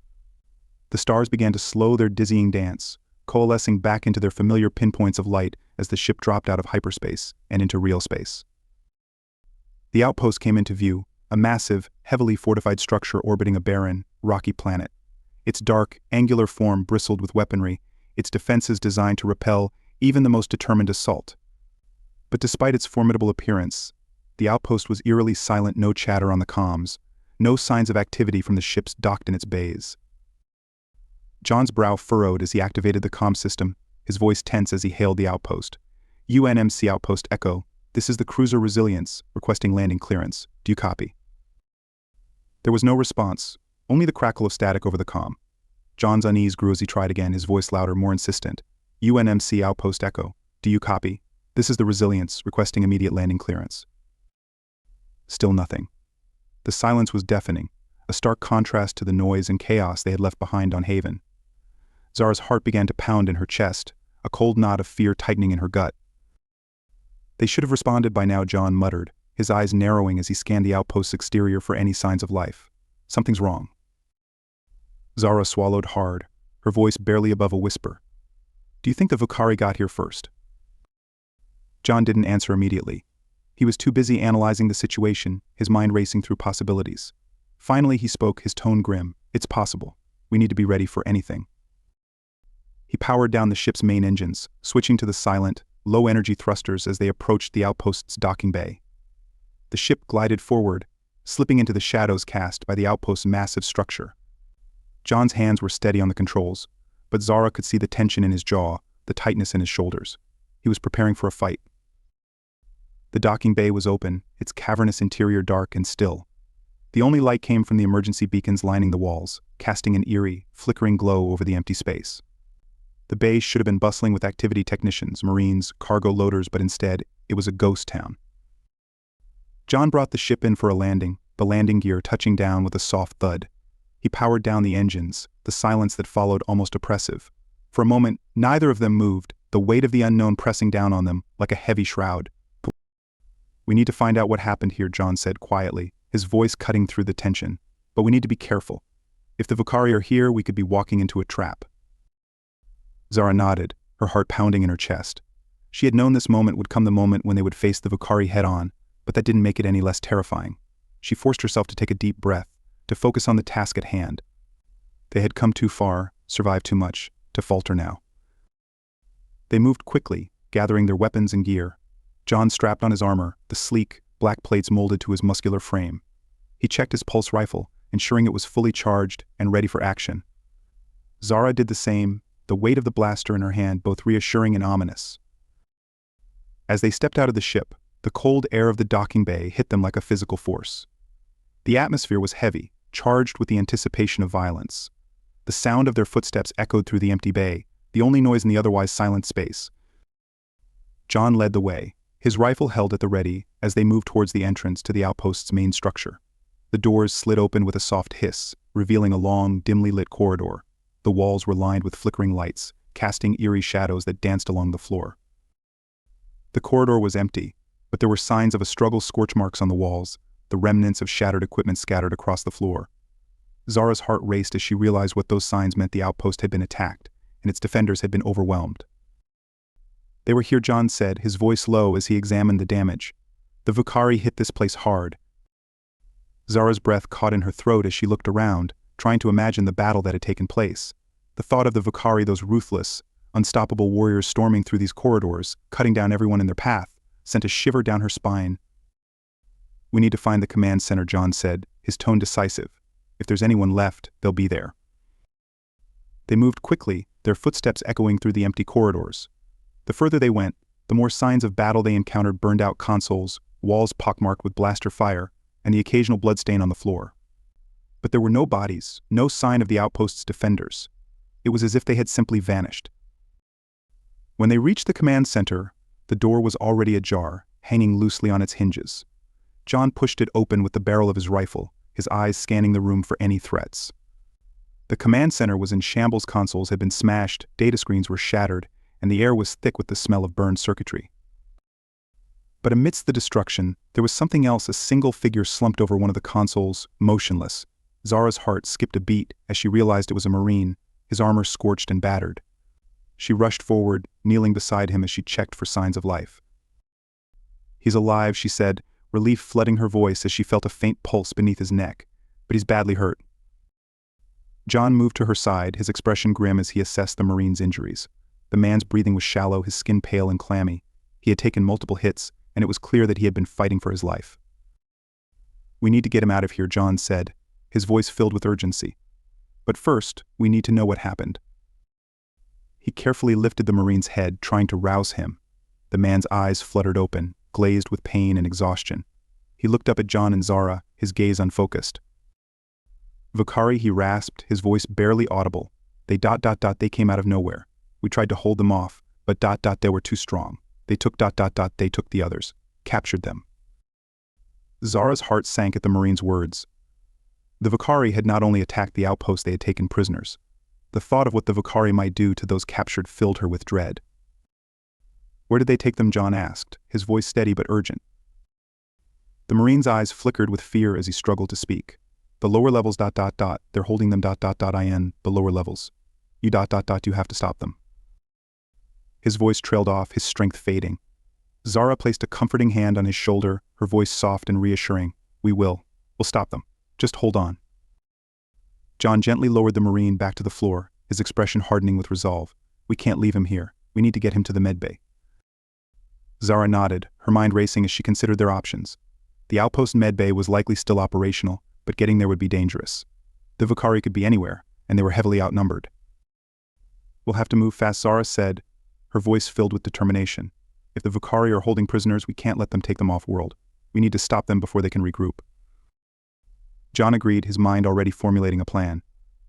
The stars began to slow their dizzying dance, coalescing back into their familiar pinpoints of light as the ship dropped out of hyperspace and into real space. The outpost came into view, a massive, heavily fortified structure orbiting a barren, rocky planet. Its dark, angular form bristled with weaponry, its defenses designed to repel even the most determined assault. But despite its formidable appearance, the outpost was eerily silent. No chatter on the comms, no signs of activity from the ships docked in its bays. John's brow furrowed as he activated the comm system, his voice tense as he hailed the outpost. UNMC Outpost Echo, this is the cruiser Resilience, requesting landing clearance. Do you copy? There was no response, only the crackle of static over the comm. John's unease grew as he tried again, his voice louder, more insistent. UNMC Outpost Echo, do you copy? This is the Resilience, requesting immediate landing clearance. Still nothing. The silence was deafening, a stark contrast to the noise and chaos they had left behind on Haven. Zara's heart began to pound in her chest, a cold knot of fear tightening in her gut. They should have responded by now, John muttered, his eyes narrowing as he scanned the outpost's exterior for any signs of life. Something's wrong. Zara swallowed hard, her voice barely above a whisper. Do you think the Vocari got here first? John didn't answer immediately. He was too busy analyzing the situation, his mind racing through possibilities. Finally he spoke, his tone grim. It's possible. We need to be ready for anything. He powered down the ship's main engines, switching to the silent, low-energy thrusters as they approached the outpost's docking bay. The ship glided forward, slipping into the shadows cast by the outpost's massive structure. John's hands were steady on the controls, but Zara could see the tension in his jaw, the tightness in his shoulders. He was preparing for a fight. The docking bay was open, its cavernous interior dark and still. The only light came from the emergency beacons lining the walls, casting an eerie, flickering glow over the empty space. The bay should have been bustling with activity technicians, Marines, cargo loaders, but instead, it was a ghost town. John brought the ship in for a landing, the landing gear touching down with a soft thud. He powered down the engines, the silence that followed almost oppressive. For a moment, neither of them moved, the weight of the unknown pressing down on them like a heavy shroud. We need to find out what happened here, John said quietly, his voice cutting through the tension. But we need to be careful. If the Vocari are here, we could be walking into a trap. Zara nodded, her heart pounding in her chest. She had known this moment would come, the moment when they would face the Vocari head-on, but that didn't make it any less terrifying. She forced herself to take a deep breath, to focus on the task at hand. They had come too far, survived too much, to falter now. They moved quickly, gathering their weapons and gear. John strapped on his armor, the sleek, black plates molded to his muscular frame. He checked his pulse rifle, ensuring it was fully charged and ready for action. Zara did the same, the weight of the blaster in her hand both reassuring and ominous. As they stepped out of the ship, the cold air of the docking bay hit them like a physical force. The atmosphere was heavy, charged with the anticipation of violence. The sound of their footsteps echoed through the empty bay, the only noise in the otherwise silent space. John led the way, his rifle held at the ready as they moved towards the entrance to the outpost's main structure. The doors slid open with a soft hiss, revealing a long, dimly lit corridor. The walls were lined with flickering lights, casting eerie shadows that danced along the floor. The corridor was empty, but there were signs of a struggle, scorch marks on the walls, the remnants of shattered equipment scattered across the floor. Zara's heart raced as she realized what those signs meant. The outpost had been attacked, and its defenders had been overwhelmed. They were here, John said, his voice low as he examined the damage. The Vocari hit this place hard. Zara's breath caught in her throat as she looked around, trying to imagine the battle that had taken place. The thought of the Vocari, those ruthless, unstoppable warriors storming through these corridors, cutting down everyone in their path, sent a shiver down her spine. We need to find the command center, John said, his tone decisive. If there's anyone left, they'll be there. They moved quickly, their footsteps echoing through the empty corridors. The further they went, the more signs of battle they encountered: burned-out consoles, walls pockmarked with blaster fire, and the occasional bloodstain on the floor. But there were no bodies, no sign of the outpost's defenders. It was as if they had simply vanished. When they reached the command center, the door was already ajar, hanging loosely on its hinges. John pushed it open with the barrel of his rifle, his eyes scanning the room for any threats. The command center was in shambles. Consoles had been smashed, data screens were shattered, and the air was thick with the smell of burned circuitry. But amidst the destruction, there was something else. A single figure slumped over one of the consoles, motionless. Zara's heart skipped a beat as she realized it was a Marine, his armor scorched and battered. She rushed forward, kneeling beside him as she checked for signs of life. "He's alive," she said, relief flooding her voice as she felt a faint pulse beneath his neck, "but he's badly hurt." John moved to her side, his expression grim as he assessed the Marine's injuries. The man's breathing was shallow, his skin pale and clammy. He had taken multiple hits, and it was clear that he had been fighting for his life. "We need to get him out of here," John said, his voice filled with urgency. "But first, we need to know what happened." He carefully lifted the Marine's head, trying to rouse him. The man's eyes fluttered open, glazed with pain and exhaustion. He looked up at John and Zara, his gaze unfocused. "Vakari," he rasped, his voice barely audible. They came out of nowhere. We tried to hold them off, but they were too strong. They took the others, captured them." Zara's heart sank at the Marine's words. The Vakari had not only attacked the outpost, they had taken prisoners. The thought of what the Vakari might do to those captured filled her with dread. "Where did they take them?" John asked, his voice steady but urgent. The Marine's eyes flickered with fear as he struggled to speak. "The lower levels. They're holding them. In the lower levels. You have to stop them." His voice trailed off, his strength fading. Zara placed a comforting hand on his shoulder, her voice soft and reassuring. We'll stop them. Just hold on." John gently lowered the Marine back to the floor, his expression hardening with resolve. "We can't leave him here. We need to get him to the medbay." Zara nodded, her mind racing as she considered their options. The outpost medbay was likely still operational, but getting there would be dangerous. The Vakari could be anywhere, and they were heavily outnumbered. "We'll have to move fast," Zara said, her voice filled with determination. "If the Vakari are holding prisoners, we can't let them take them off-world. We need to stop them before they can regroup." John agreed, his mind already formulating a plan.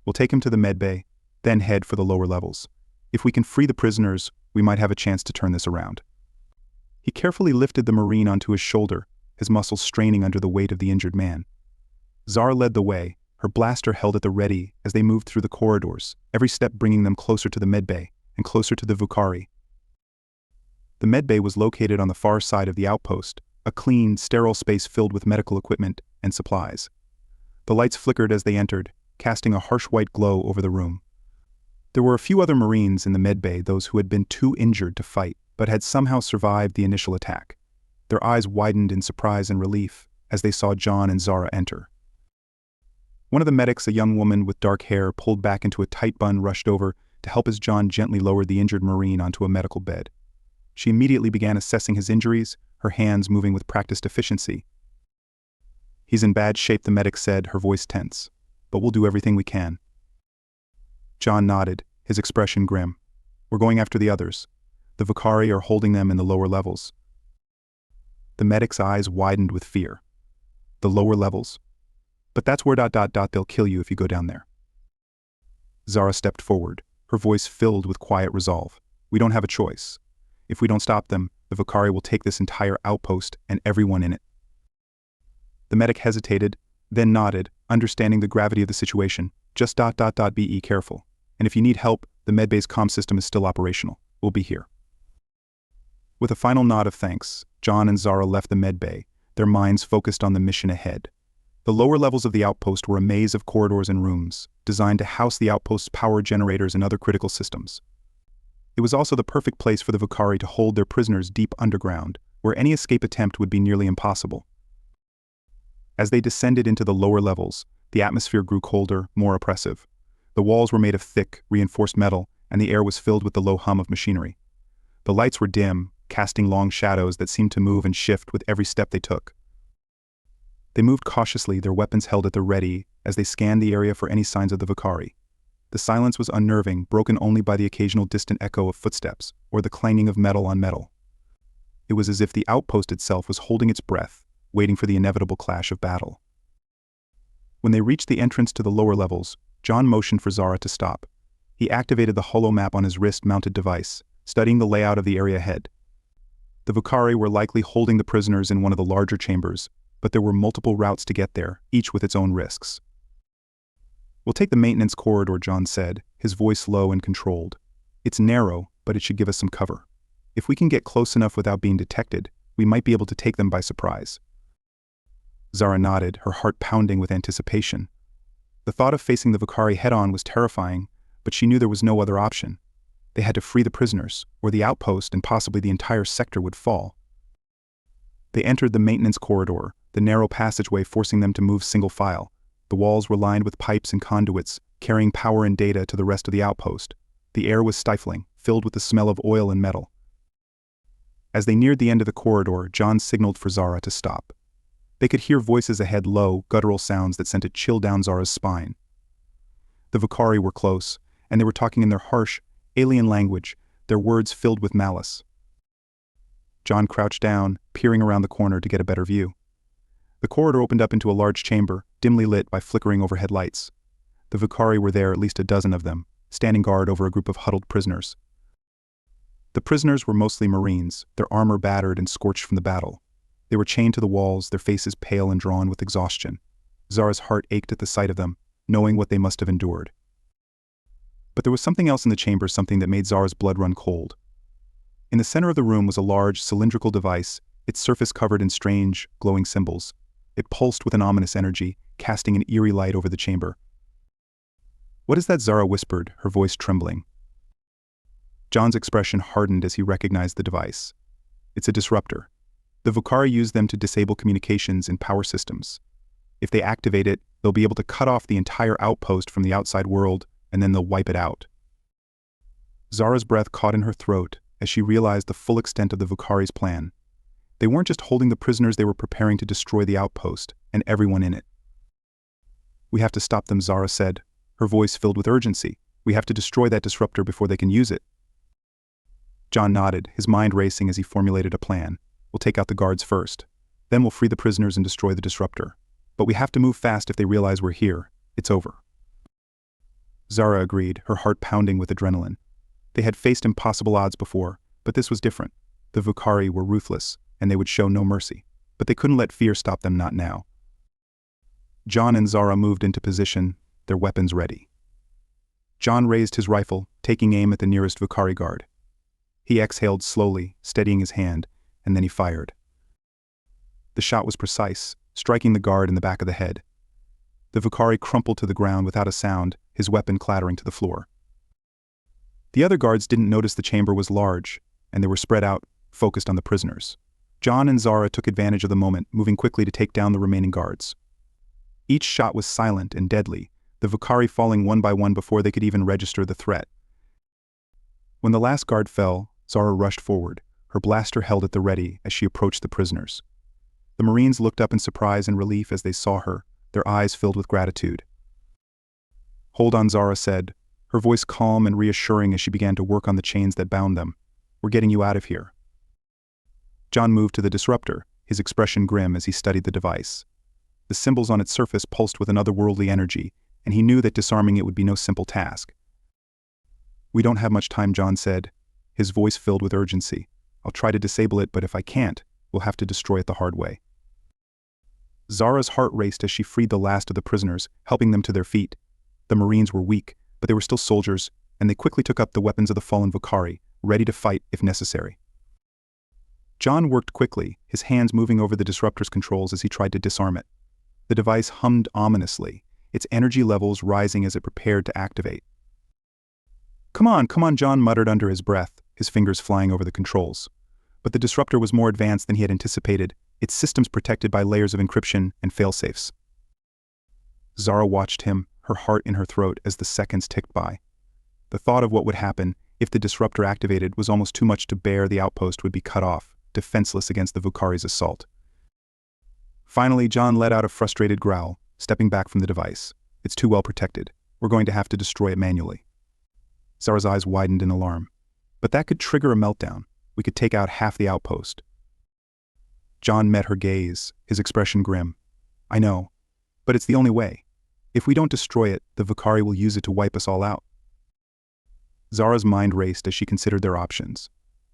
"We'll take him to the medbay, then head for the lower levels. If we can free the prisoners, we might have a chance to turn this around." He carefully lifted the Marine onto his shoulder, his muscles straining under the weight of the injured man. Zara led the way, her blaster held at the ready as they moved through the corridors, every step bringing them closer to the medbay and closer to the Vakari. The medbay was located on the far side of the outpost, a clean, sterile space filled with medical equipment and supplies. The lights flickered as they entered, casting a harsh white glow over the room. There were a few other Marines in the medbay, those who had been too injured to fight, but had somehow survived the initial attack. Their eyes widened in surprise and relief as they saw John and Zara enter. One of the medics, a young woman with dark hair pulled back into a tight bun, rushed over to help as John gently lowered the injured Marine onto a medical bed. She immediately began assessing his injuries, her hands moving with practiced efficiency. "He's in bad shape," the medic said, her voice tense. "But we'll do everything we can." John nodded, his expression grim. "We're going after the others. The Vakari are holding them in the lower levels." The medic's eyes widened with fear. "The lower levels? But that's where they'll kill you if you go down there." Zara stepped forward, her voice filled with quiet resolve. "We don't have a choice. If we don't stop them, the Vakari will take this entire outpost and everyone in it." The medic hesitated, then nodded, understanding the gravity of the situation. "Just be careful. And if you need help, the medbay's comm system is still operational. We'll be here." With a final nod of thanks, John and Zara left the medbay, their minds focused on the mission ahead. The lower levels of the outpost were a maze of corridors and rooms, designed to house the outpost's power generators and other critical systems. It was also the perfect place for the Vakari to hold their prisoners deep underground, where any escape attempt would be nearly impossible. As they descended into the lower levels, the atmosphere grew colder, more oppressive. The walls were made of thick, reinforced metal, and the air was filled with the low hum of machinery. The lights were dim, casting long shadows that seemed to move and shift with every step they took. They moved cautiously, their weapons held at the ready, as they scanned the area for any signs of the Vakari. The silence was unnerving, broken only by the occasional distant echo of footsteps or the clanging of metal on metal. It was as if the outpost itself was holding its breath, waiting for the inevitable clash of battle. When they reached the entrance to the lower levels, John motioned for Zara to stop. He activated the holo map on his wrist-mounted device, studying the layout of the area ahead. The Vicari were likely holding the prisoners in one of the larger chambers, but there were multiple routes to get there, each with its own risks. "We'll take the maintenance corridor," John said, his voice low and controlled. "It's narrow, but it should give us some cover. If we can get close enough without being detected, we might be able to take them by surprise." Zara nodded, her heart pounding with anticipation. The thought of facing the Vicari head-on was terrifying, but she knew there was no other option. They had to free the prisoners, or the outpost and possibly the entire sector would fall. They entered the maintenance corridor, the narrow passageway forcing them to move single file. The walls were lined with pipes and conduits, carrying power and data to the rest of the outpost. The air was stifling, filled with the smell of oil and metal. As they neared the end of the corridor, John signaled for Zara to stop. They could hear voices ahead, low, guttural sounds that sent a chill down Zara's spine. The Vicari were close, and they were talking in their harsh, alien language, their words filled with malice. John crouched down, peering around the corner to get a better view. The corridor opened up into a large chamber, dimly lit by flickering overhead lights. The Vicari were there, at least a dozen of them, standing guard over a group of huddled prisoners. The prisoners were mostly Marines, their armor battered and scorched from the battle. They were chained to the walls, their faces pale and drawn with exhaustion. Zara's heart ached at the sight of them, knowing what they must have endured. But there was something else in the chamber, something that made Zara's blood run cold. In the center of the room was a large, cylindrical device, its surface covered in strange, glowing symbols. It pulsed with an ominous energy, casting an eerie light over the chamber. "What is that?" Zara whispered, her voice trembling. John's expression hardened as he recognized the device. "It's a disruptor. The Vicari use them to disable communications and power systems. If they activate it, they'll be able to cut off the entire outpost from the outside world, and then they'll wipe it out." Zara's breath caught in her throat as she realized the full extent of the Vicari's plan. They weren't just holding the prisoners, they were preparing to destroy the outpost and everyone in it. "We have to stop them," Zara said, her voice filled with urgency. "We have to destroy that disruptor before they can use it." John nodded, his mind racing as he formulated a plan. "We'll take out the guards first. Then we'll free the prisoners and destroy the disruptor. But we have to move fast. If they realize we're here, it's over." Zara agreed, her heart pounding with adrenaline. They had faced impossible odds before, but this was different. The Vicari were ruthless, and they would show no mercy. But they couldn't let fear stop them, not now. John and Zara moved into position, their weapons ready. John raised his rifle, taking aim at the nearest Vicari guard. He exhaled slowly, steadying his hand, and then he fired. The shot was precise, striking the guard in the back of the head. The Vicari crumpled to the ground without a sound, his weapon clattering to the floor. The other guards didn't notice the chamber was large, and they were spread out, focused on the prisoners. John and Zara took advantage of the moment, moving quickly to take down the remaining guards. Each shot was silent and deadly, the Vicari falling one by one before they could even register the threat. When the last guard fell, Zara rushed forward, her blaster held at the ready as she approached the prisoners. The Marines looked up in surprise and relief as they saw her, their eyes filled with gratitude. "Hold on," Zara said, her voice calm and reassuring as she began to work on the chains that bound them. "We're getting you out of here." John moved to the disruptor, his expression grim as he studied the device. The symbols on its surface pulsed with an otherworldly energy, and he knew that disarming it would be no simple task. "We don't have much time," John said, his voice filled with urgency. "I'll try to disable it, but if I can't, we'll have to destroy it the hard way." Zara's heart raced as she freed the last of the prisoners, helping them to their feet. The Marines were weak, but they were still soldiers, and they quickly took up the weapons of the fallen Vicari, ready to fight if necessary. John worked quickly, his hands moving over the disruptor's controls as he tried to disarm it. The device hummed ominously, its energy levels rising as it prepared to activate. Come on," John muttered under his breath, his fingers flying over the controls. But the disruptor was more advanced than he had anticipated, its systems protected by layers of encryption and failsafes. Zara watched him, her heart in her throat as the seconds ticked by. The thought of what would happen if the disruptor activated was almost too much to bear. The outpost would be cut off, defenseless against the Vicari's assault. Finally, John let out a frustrated growl, stepping back from the device. "It's too well protected. We're going to have to destroy it manually. Zara's eyes widened in alarm. But that could trigger a meltdown. We could take out half the outpost. John met her gaze, his expression grim. I know, but it's the only way. If we don't destroy it, the Vicari will use it to wipe us all out. Zara's mind raced as she considered their options.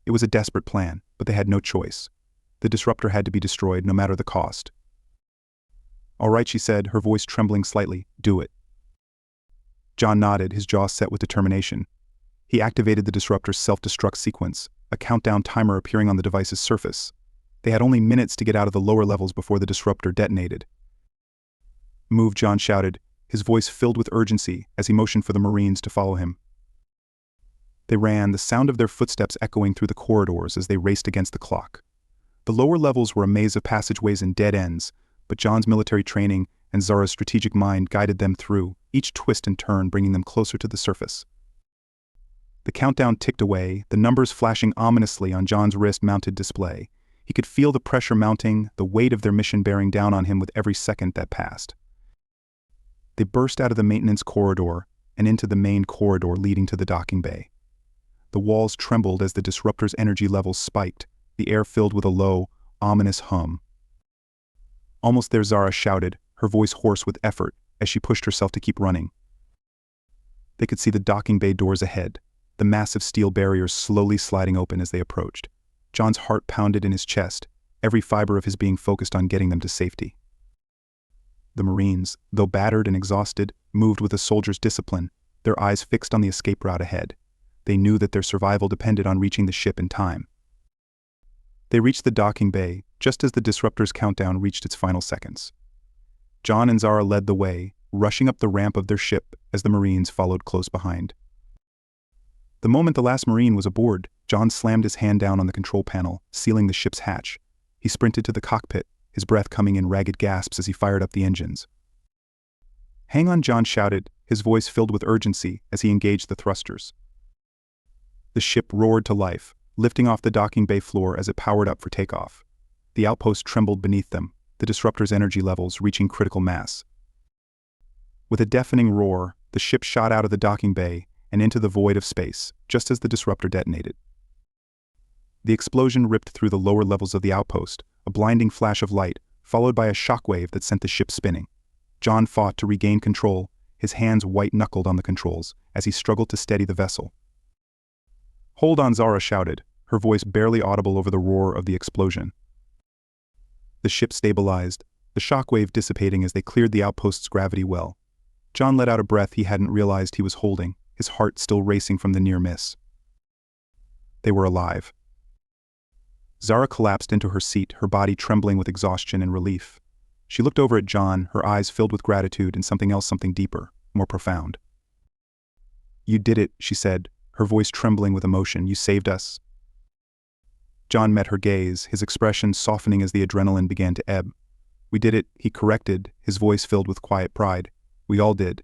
It was a desperate plan, but they had no choice. The disruptor had to be destroyed no matter the cost. All right, she said, her voice trembling slightly. Do it. John nodded, his jaw set with determination. He activated the disruptor's self-destruct sequence, a countdown timer appearing on the device's surface. They had only minutes to get out of the lower levels before the disruptor detonated. Move, John shouted, his voice filled with urgency as he motioned for the Marines to follow him. They ran, the sound of their footsteps echoing through the corridors as they raced against the clock. The lower levels were a maze of passageways and dead ends, but John's military training and Zara's strategic mind guided them through, each twist and turn bringing them closer to the surface. The countdown ticked away, the numbers flashing ominously on John's wrist-mounted display. He could feel the pressure mounting, the weight of their mission bearing down on him with every second that passed. They burst out of the maintenance corridor and into the main corridor leading to the docking bay. The walls trembled as the disruptor's energy levels spiked, the air filled with a low, ominous hum. Almost there, Zara shouted, her voice hoarse with effort, as she pushed herself to keep running. They could see the docking bay doors ahead, the massive steel barriers slowly sliding open as they approached. John's heart pounded in his chest, every fiber of his being focused on getting them to safety. The Marines, though battered and exhausted, moved with a soldier's discipline, their eyes fixed on the escape route ahead. They knew that their survival depended on reaching the ship in time. They reached the docking bay, just as the disruptor's countdown reached its final seconds. John and Zara led the way, rushing up the ramp of their ship as the Marines followed close behind. The moment the last Marine was aboard, John slammed his hand down on the control panel, sealing the ship's hatch. He sprinted to the cockpit, his breath coming in ragged gasps as he fired up the engines. Hang on, John shouted, his voice filled with urgency as he engaged the thrusters. The ship roared to life, lifting off the docking bay floor as it powered up for takeoff. The outpost trembled beneath them, the disruptor's energy levels reaching critical mass. With a deafening roar, the ship shot out of the docking bay and into the void of space, just as the disruptor detonated. The explosion ripped through the lower levels of the outpost, a blinding flash of light, followed by a shockwave that sent the ship spinning. John fought to regain control, his hands white-knuckled on the controls, as he struggled to steady the vessel. Hold on, Zara shouted, her voice barely audible over the roar of the explosion. The ship stabilized, the shockwave dissipating as they cleared the outpost's gravity well. John let out a breath he hadn't realized he was holding, his heart still racing from the near miss. They were alive. Zara collapsed into her seat, her body trembling with exhaustion and relief. She looked over at John, her eyes filled with gratitude and something else, something deeper, more profound. You did it, she said, her voice trembling with emotion. You saved us. John met her gaze, his expression softening as the adrenaline began to ebb. We did it, he corrected, his voice filled with quiet pride. We all did.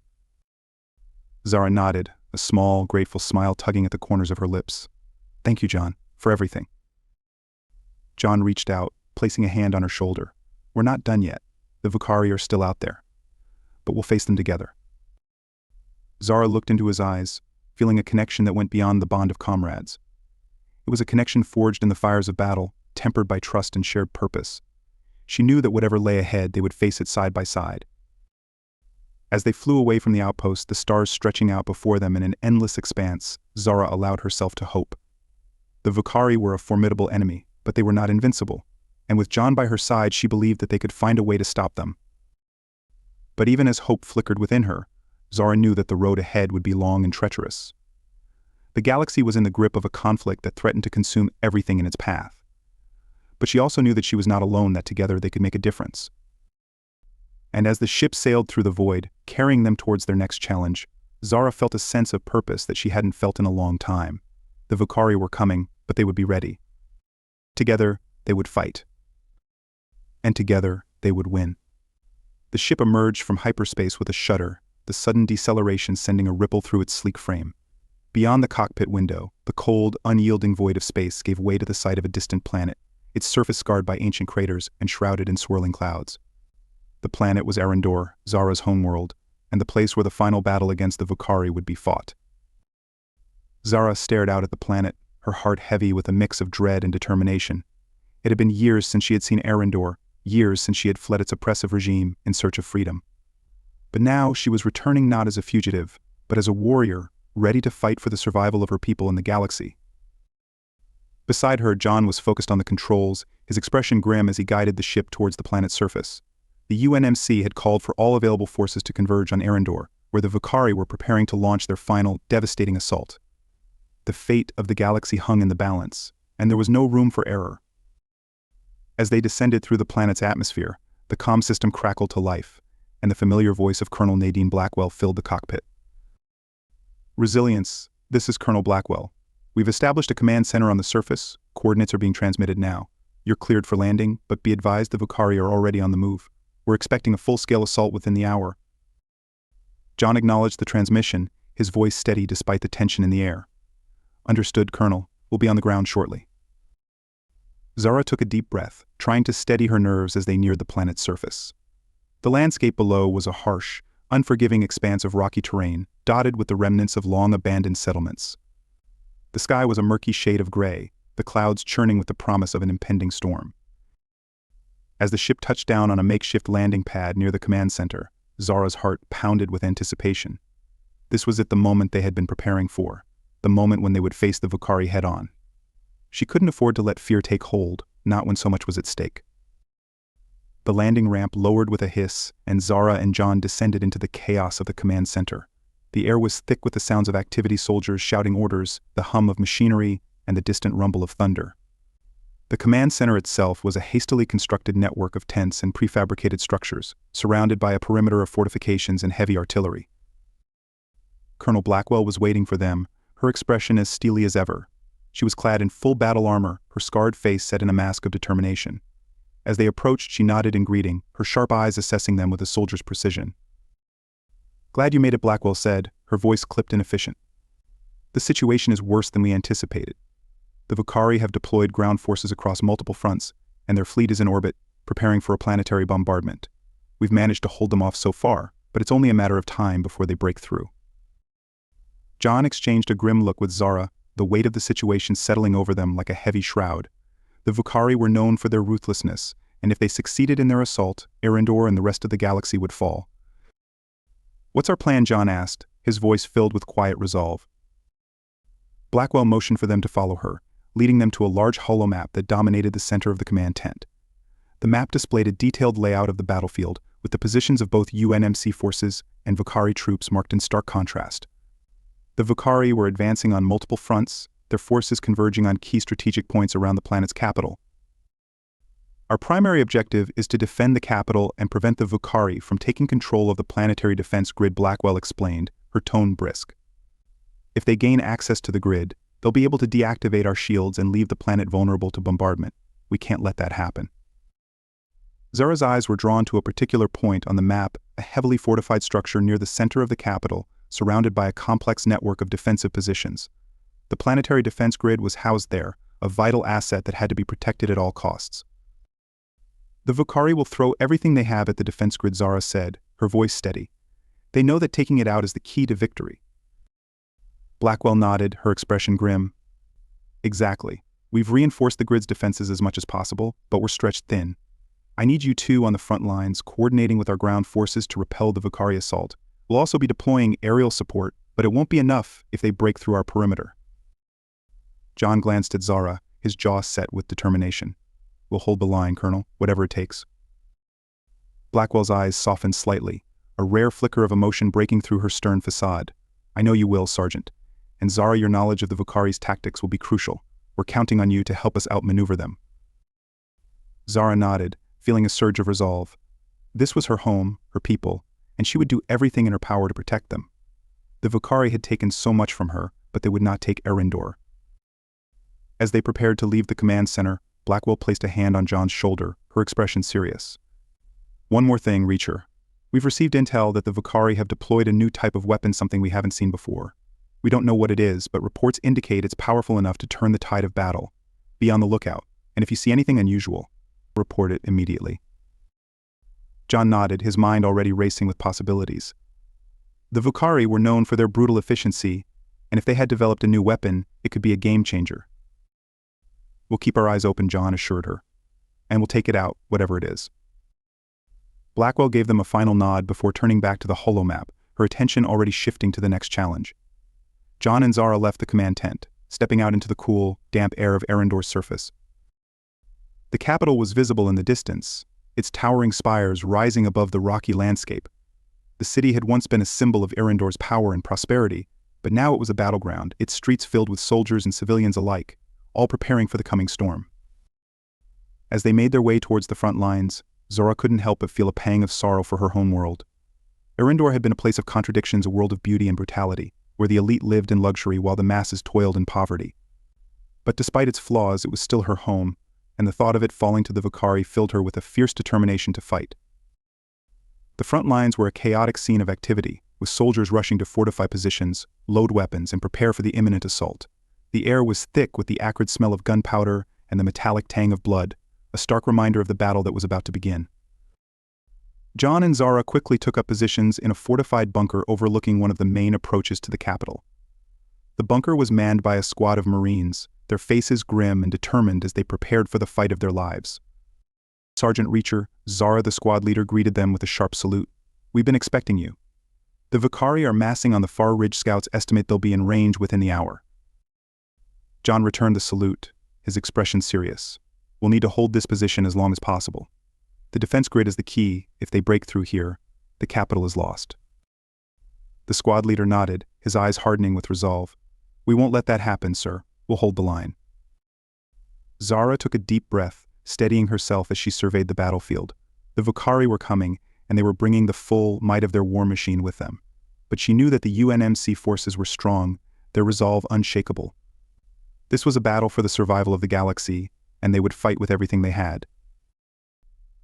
Zara nodded, a small, grateful smile tugging at the corners of her lips. Thank you, John, for everything. John reached out, placing a hand on her shoulder. We're not done yet. The Vicari are still out there. But we'll face them together. Zara looked into his eyes, feeling a connection that went beyond the bond of comrades. It was a connection forged in the fires of battle, tempered by trust and shared purpose. She knew that whatever lay ahead, they would face it side by side. As they flew away from the outpost, the stars stretching out before them in an endless expanse, Zara allowed herself to hope. The Vicari were a formidable enemy, but they were not invincible, and with John by her side, she believed that they could find a way to stop them. But even as hope flickered within her, Zara knew that the road ahead would be long and treacherous. The galaxy was in the grip of a conflict that threatened to consume everything in its path. But she also knew that she was not alone, that together they could make a difference. And as the ship sailed through the void, carrying them towards their next challenge, Zara felt a sense of purpose that she hadn't felt in a long time. The Vicari were coming, but they would be ready. Together, they would fight. And together, they would win. The ship emerged from hyperspace with a shudder, the sudden deceleration sending a ripple through its sleek frame. Beyond the cockpit window, the cold, unyielding void of space gave way to the sight of a distant planet, its surface scarred by ancient craters and shrouded in swirling clouds. The planet was Arendor, Zara's homeworld, and the place where the final battle against the Vakari would be fought. Zara stared out at the planet, her heart heavy with a mix of dread and determination. It had been years since she had seen Arendor, years since she had fled its oppressive regime in search of freedom. But now she was returning not as a fugitive, but as a warrior, ready to fight for the survival of her people in the galaxy. Beside her, John was focused on the controls, his expression grim as he guided the ship towards the planet's surface. The UNMC had called for all available forces to converge on Arendor, where the Vakari were preparing to launch their final, devastating assault. The fate of the galaxy hung in the balance, and there was no room for error. As they descended through the planet's atmosphere, the comm system crackled to life, and the familiar voice of Colonel Nadine Blackwell filled the cockpit. Resilience, this is Colonel Blackwell. We've established a command center on the surface. Coordinates are being transmitted now. You're cleared for landing, but be advised the Vakari are already on the move. We're expecting a full-scale assault within the hour. John acknowledged the transmission, his voice steady despite the tension in the air. Understood, Colonel. We'll be on the ground shortly. Zara took a deep breath, trying to steady her nerves as they neared the planet's surface. The landscape below was a harsh, unforgiving expanse of rocky terrain, dotted with the remnants of long-abandoned settlements. The sky was a murky shade of gray, the clouds churning with the promise of an impending storm. As the ship touched down on a makeshift landing pad near the command center, Zara's heart pounded with anticipation. This was it, the moment they had been preparing for, the moment when they would face the Vakari head-on. She couldn't afford to let fear take hold, not when so much was at stake. The landing ramp lowered with a hiss, and Zara and John descended into the chaos of the command center. The air was thick with the sounds of activity soldiers shouting orders, the hum of machinery, and the distant rumble of thunder. The command center itself was a hastily constructed network of tents and prefabricated structures, surrounded by a perimeter of fortifications and heavy artillery. Colonel Blackwell was waiting for them, her expression as steely as ever. She was clad in full battle armor, her scarred face set in a mask of determination. As they approached, she nodded in greeting, her sharp eyes assessing them with a soldier's precision. "Glad you made it," Blackwell said, her voice clipped and efficient. "The situation is worse than we anticipated. The Vakari have deployed ground forces across multiple fronts, and their fleet is in orbit, preparing for a planetary bombardment. We've managed to hold them off so far, but it's only a matter of time before they break through." John exchanged a grim look with Zara, the weight of the situation settling over them like a heavy shroud. The Vakari were known for their ruthlessness, and if they succeeded in their assault, Arendor and the rest of the galaxy would fall. "What's our plan?" John asked, his voice filled with quiet resolve. Blackwell motioned for them to follow her, leading them to a large holomap that dominated the center of the command tent. The map displayed a detailed layout of the battlefield, with the positions of both UNMC forces and Vakari troops marked in stark contrast. The Vakari were advancing on multiple fronts, their forces converging on key strategic points around the planet's capital. "Our primary objective is to defend the capital and prevent the Vakari from taking control of the planetary defense grid," Blackwell explained, her tone brisk. "If they gain access to the grid, they'll be able to deactivate our shields and leave the planet vulnerable to bombardment. We can't let that happen." Zara's eyes were drawn to a particular point on the map, a heavily fortified structure near the center of the capital, surrounded by a complex network of defensive positions. The planetary defense grid was housed there, a vital asset that had to be protected at all costs. "The Vakari will throw everything they have at the defense grid," Zara said, her voice steady. "They know that taking it out is the key to victory." Blackwell nodded, her expression grim. "Exactly. We've reinforced the grid's defenses as much as possible, but we're stretched thin. I need you two on the front lines, coordinating with our ground forces to repel the Vakari assault. We'll also be deploying aerial support, but it won't be enough if they break through our perimeter." John glanced at Zara, his jaw set with determination. "We'll hold the line, Colonel, whatever it takes." Blackwell's eyes softened slightly, a rare flicker of emotion breaking through her stern facade. "I know you will, Sergeant. And Zara, your knowledge of the Vakari's tactics will be crucial. We're counting on you to help us outmaneuver them." Zara nodded, feeling a surge of resolve. This was her home, her people, and she would do everything in her power to protect them. The Vakari had taken so much from her, but they would not take Arendor. As they prepared to leave the command center, Blackwell placed a hand on John's shoulder, her expression serious. "One more thing, Reacher. We've received intel that the Vakari have deployed a new type of weapon, something we haven't seen before. We don't know what it is, but reports indicate it's powerful enough to turn the tide of battle. Be on the lookout, and if you see anything unusual, report it immediately." John nodded, his mind already racing with possibilities. The Vukari were known for their brutal efficiency, and if they had developed a new weapon, it could be a game changer. "We'll keep our eyes open," John assured her, "and we'll take it out, whatever it is." Blackwell gave them a final nod before turning back to the holomap, her attention already shifting to the next challenge. John and Zara left the command tent, stepping out into the cool, damp air of Arendor's surface. The capital was visible in the distance, its towering spires rising above the rocky landscape. The city had once been a symbol of Arendor's power and prosperity, but now it was a battleground, its streets filled with soldiers and civilians alike, all preparing for the coming storm. As they made their way towards the front lines, Zora couldn't help but feel a pang of sorrow for her home world. Arendor had been a place of contradictions, a world of beauty and brutality, where the elite lived in luxury while the masses toiled in poverty. But despite its flaws, it was still her home, and the thought of it falling to the Vukari filled her with a fierce determination to fight. The front lines were a chaotic scene of activity, with soldiers rushing to fortify positions, load weapons, and prepare for the imminent assault. The air was thick with the acrid smell of gunpowder and the metallic tang of blood, a stark reminder of the battle that was about to begin. John and Zara quickly took up positions in a fortified bunker overlooking one of the main approaches to the capital. The bunker was manned by a squad of Marines, their faces grim and determined as they prepared for the fight of their lives. Sergeant Reacher, Zara the squad leader, greeted them with a sharp salute. "We've been expecting you. The Vukari are massing on the far ridge. Scouts estimate they'll be in range within the hour." John returned the salute, his expression serious. "We'll need to hold this position as long as possible. The defense grid is the key. If they break through here, the capital is lost." The squad leader nodded, his eyes hardening with resolve. "We won't let that happen, sir. We'll hold the line." Zara took a deep breath, steadying herself as she surveyed the battlefield. The Vukari were coming, and they were bringing the full might of their war machine with them. But she knew that the UNMC forces were strong, their resolve unshakable. This was a battle for the survival of the galaxy, and they would fight with everything they had.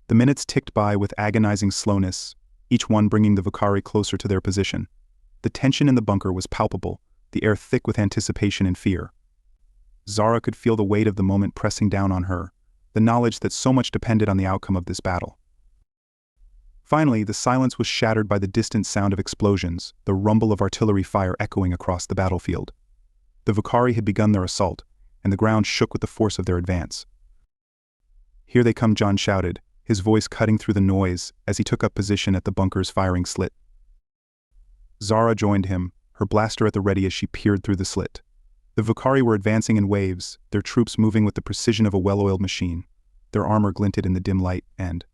The minutes ticked by with agonizing slowness, each one bringing the Vukari closer to their position. The tension in the bunker was palpable, the air thick with anticipation and fear. Zara could feel the weight of the moment pressing down on her, the knowledge that so much depended on the outcome of this battle. Finally, the silence was shattered by the distant sound of explosions, the rumble of artillery fire echoing across the battlefield. The Vukari had begun their assault, and the ground shook with the force of their advance. "Here they come," John shouted, his voice cutting through the noise as he took up position at the bunker's firing slit. Zara joined him, her blaster at the ready as she peered through the slit. The Vukari were advancing in waves, their troops moving with the precision of a well-oiled machine. Their armor glinted in the dim light, and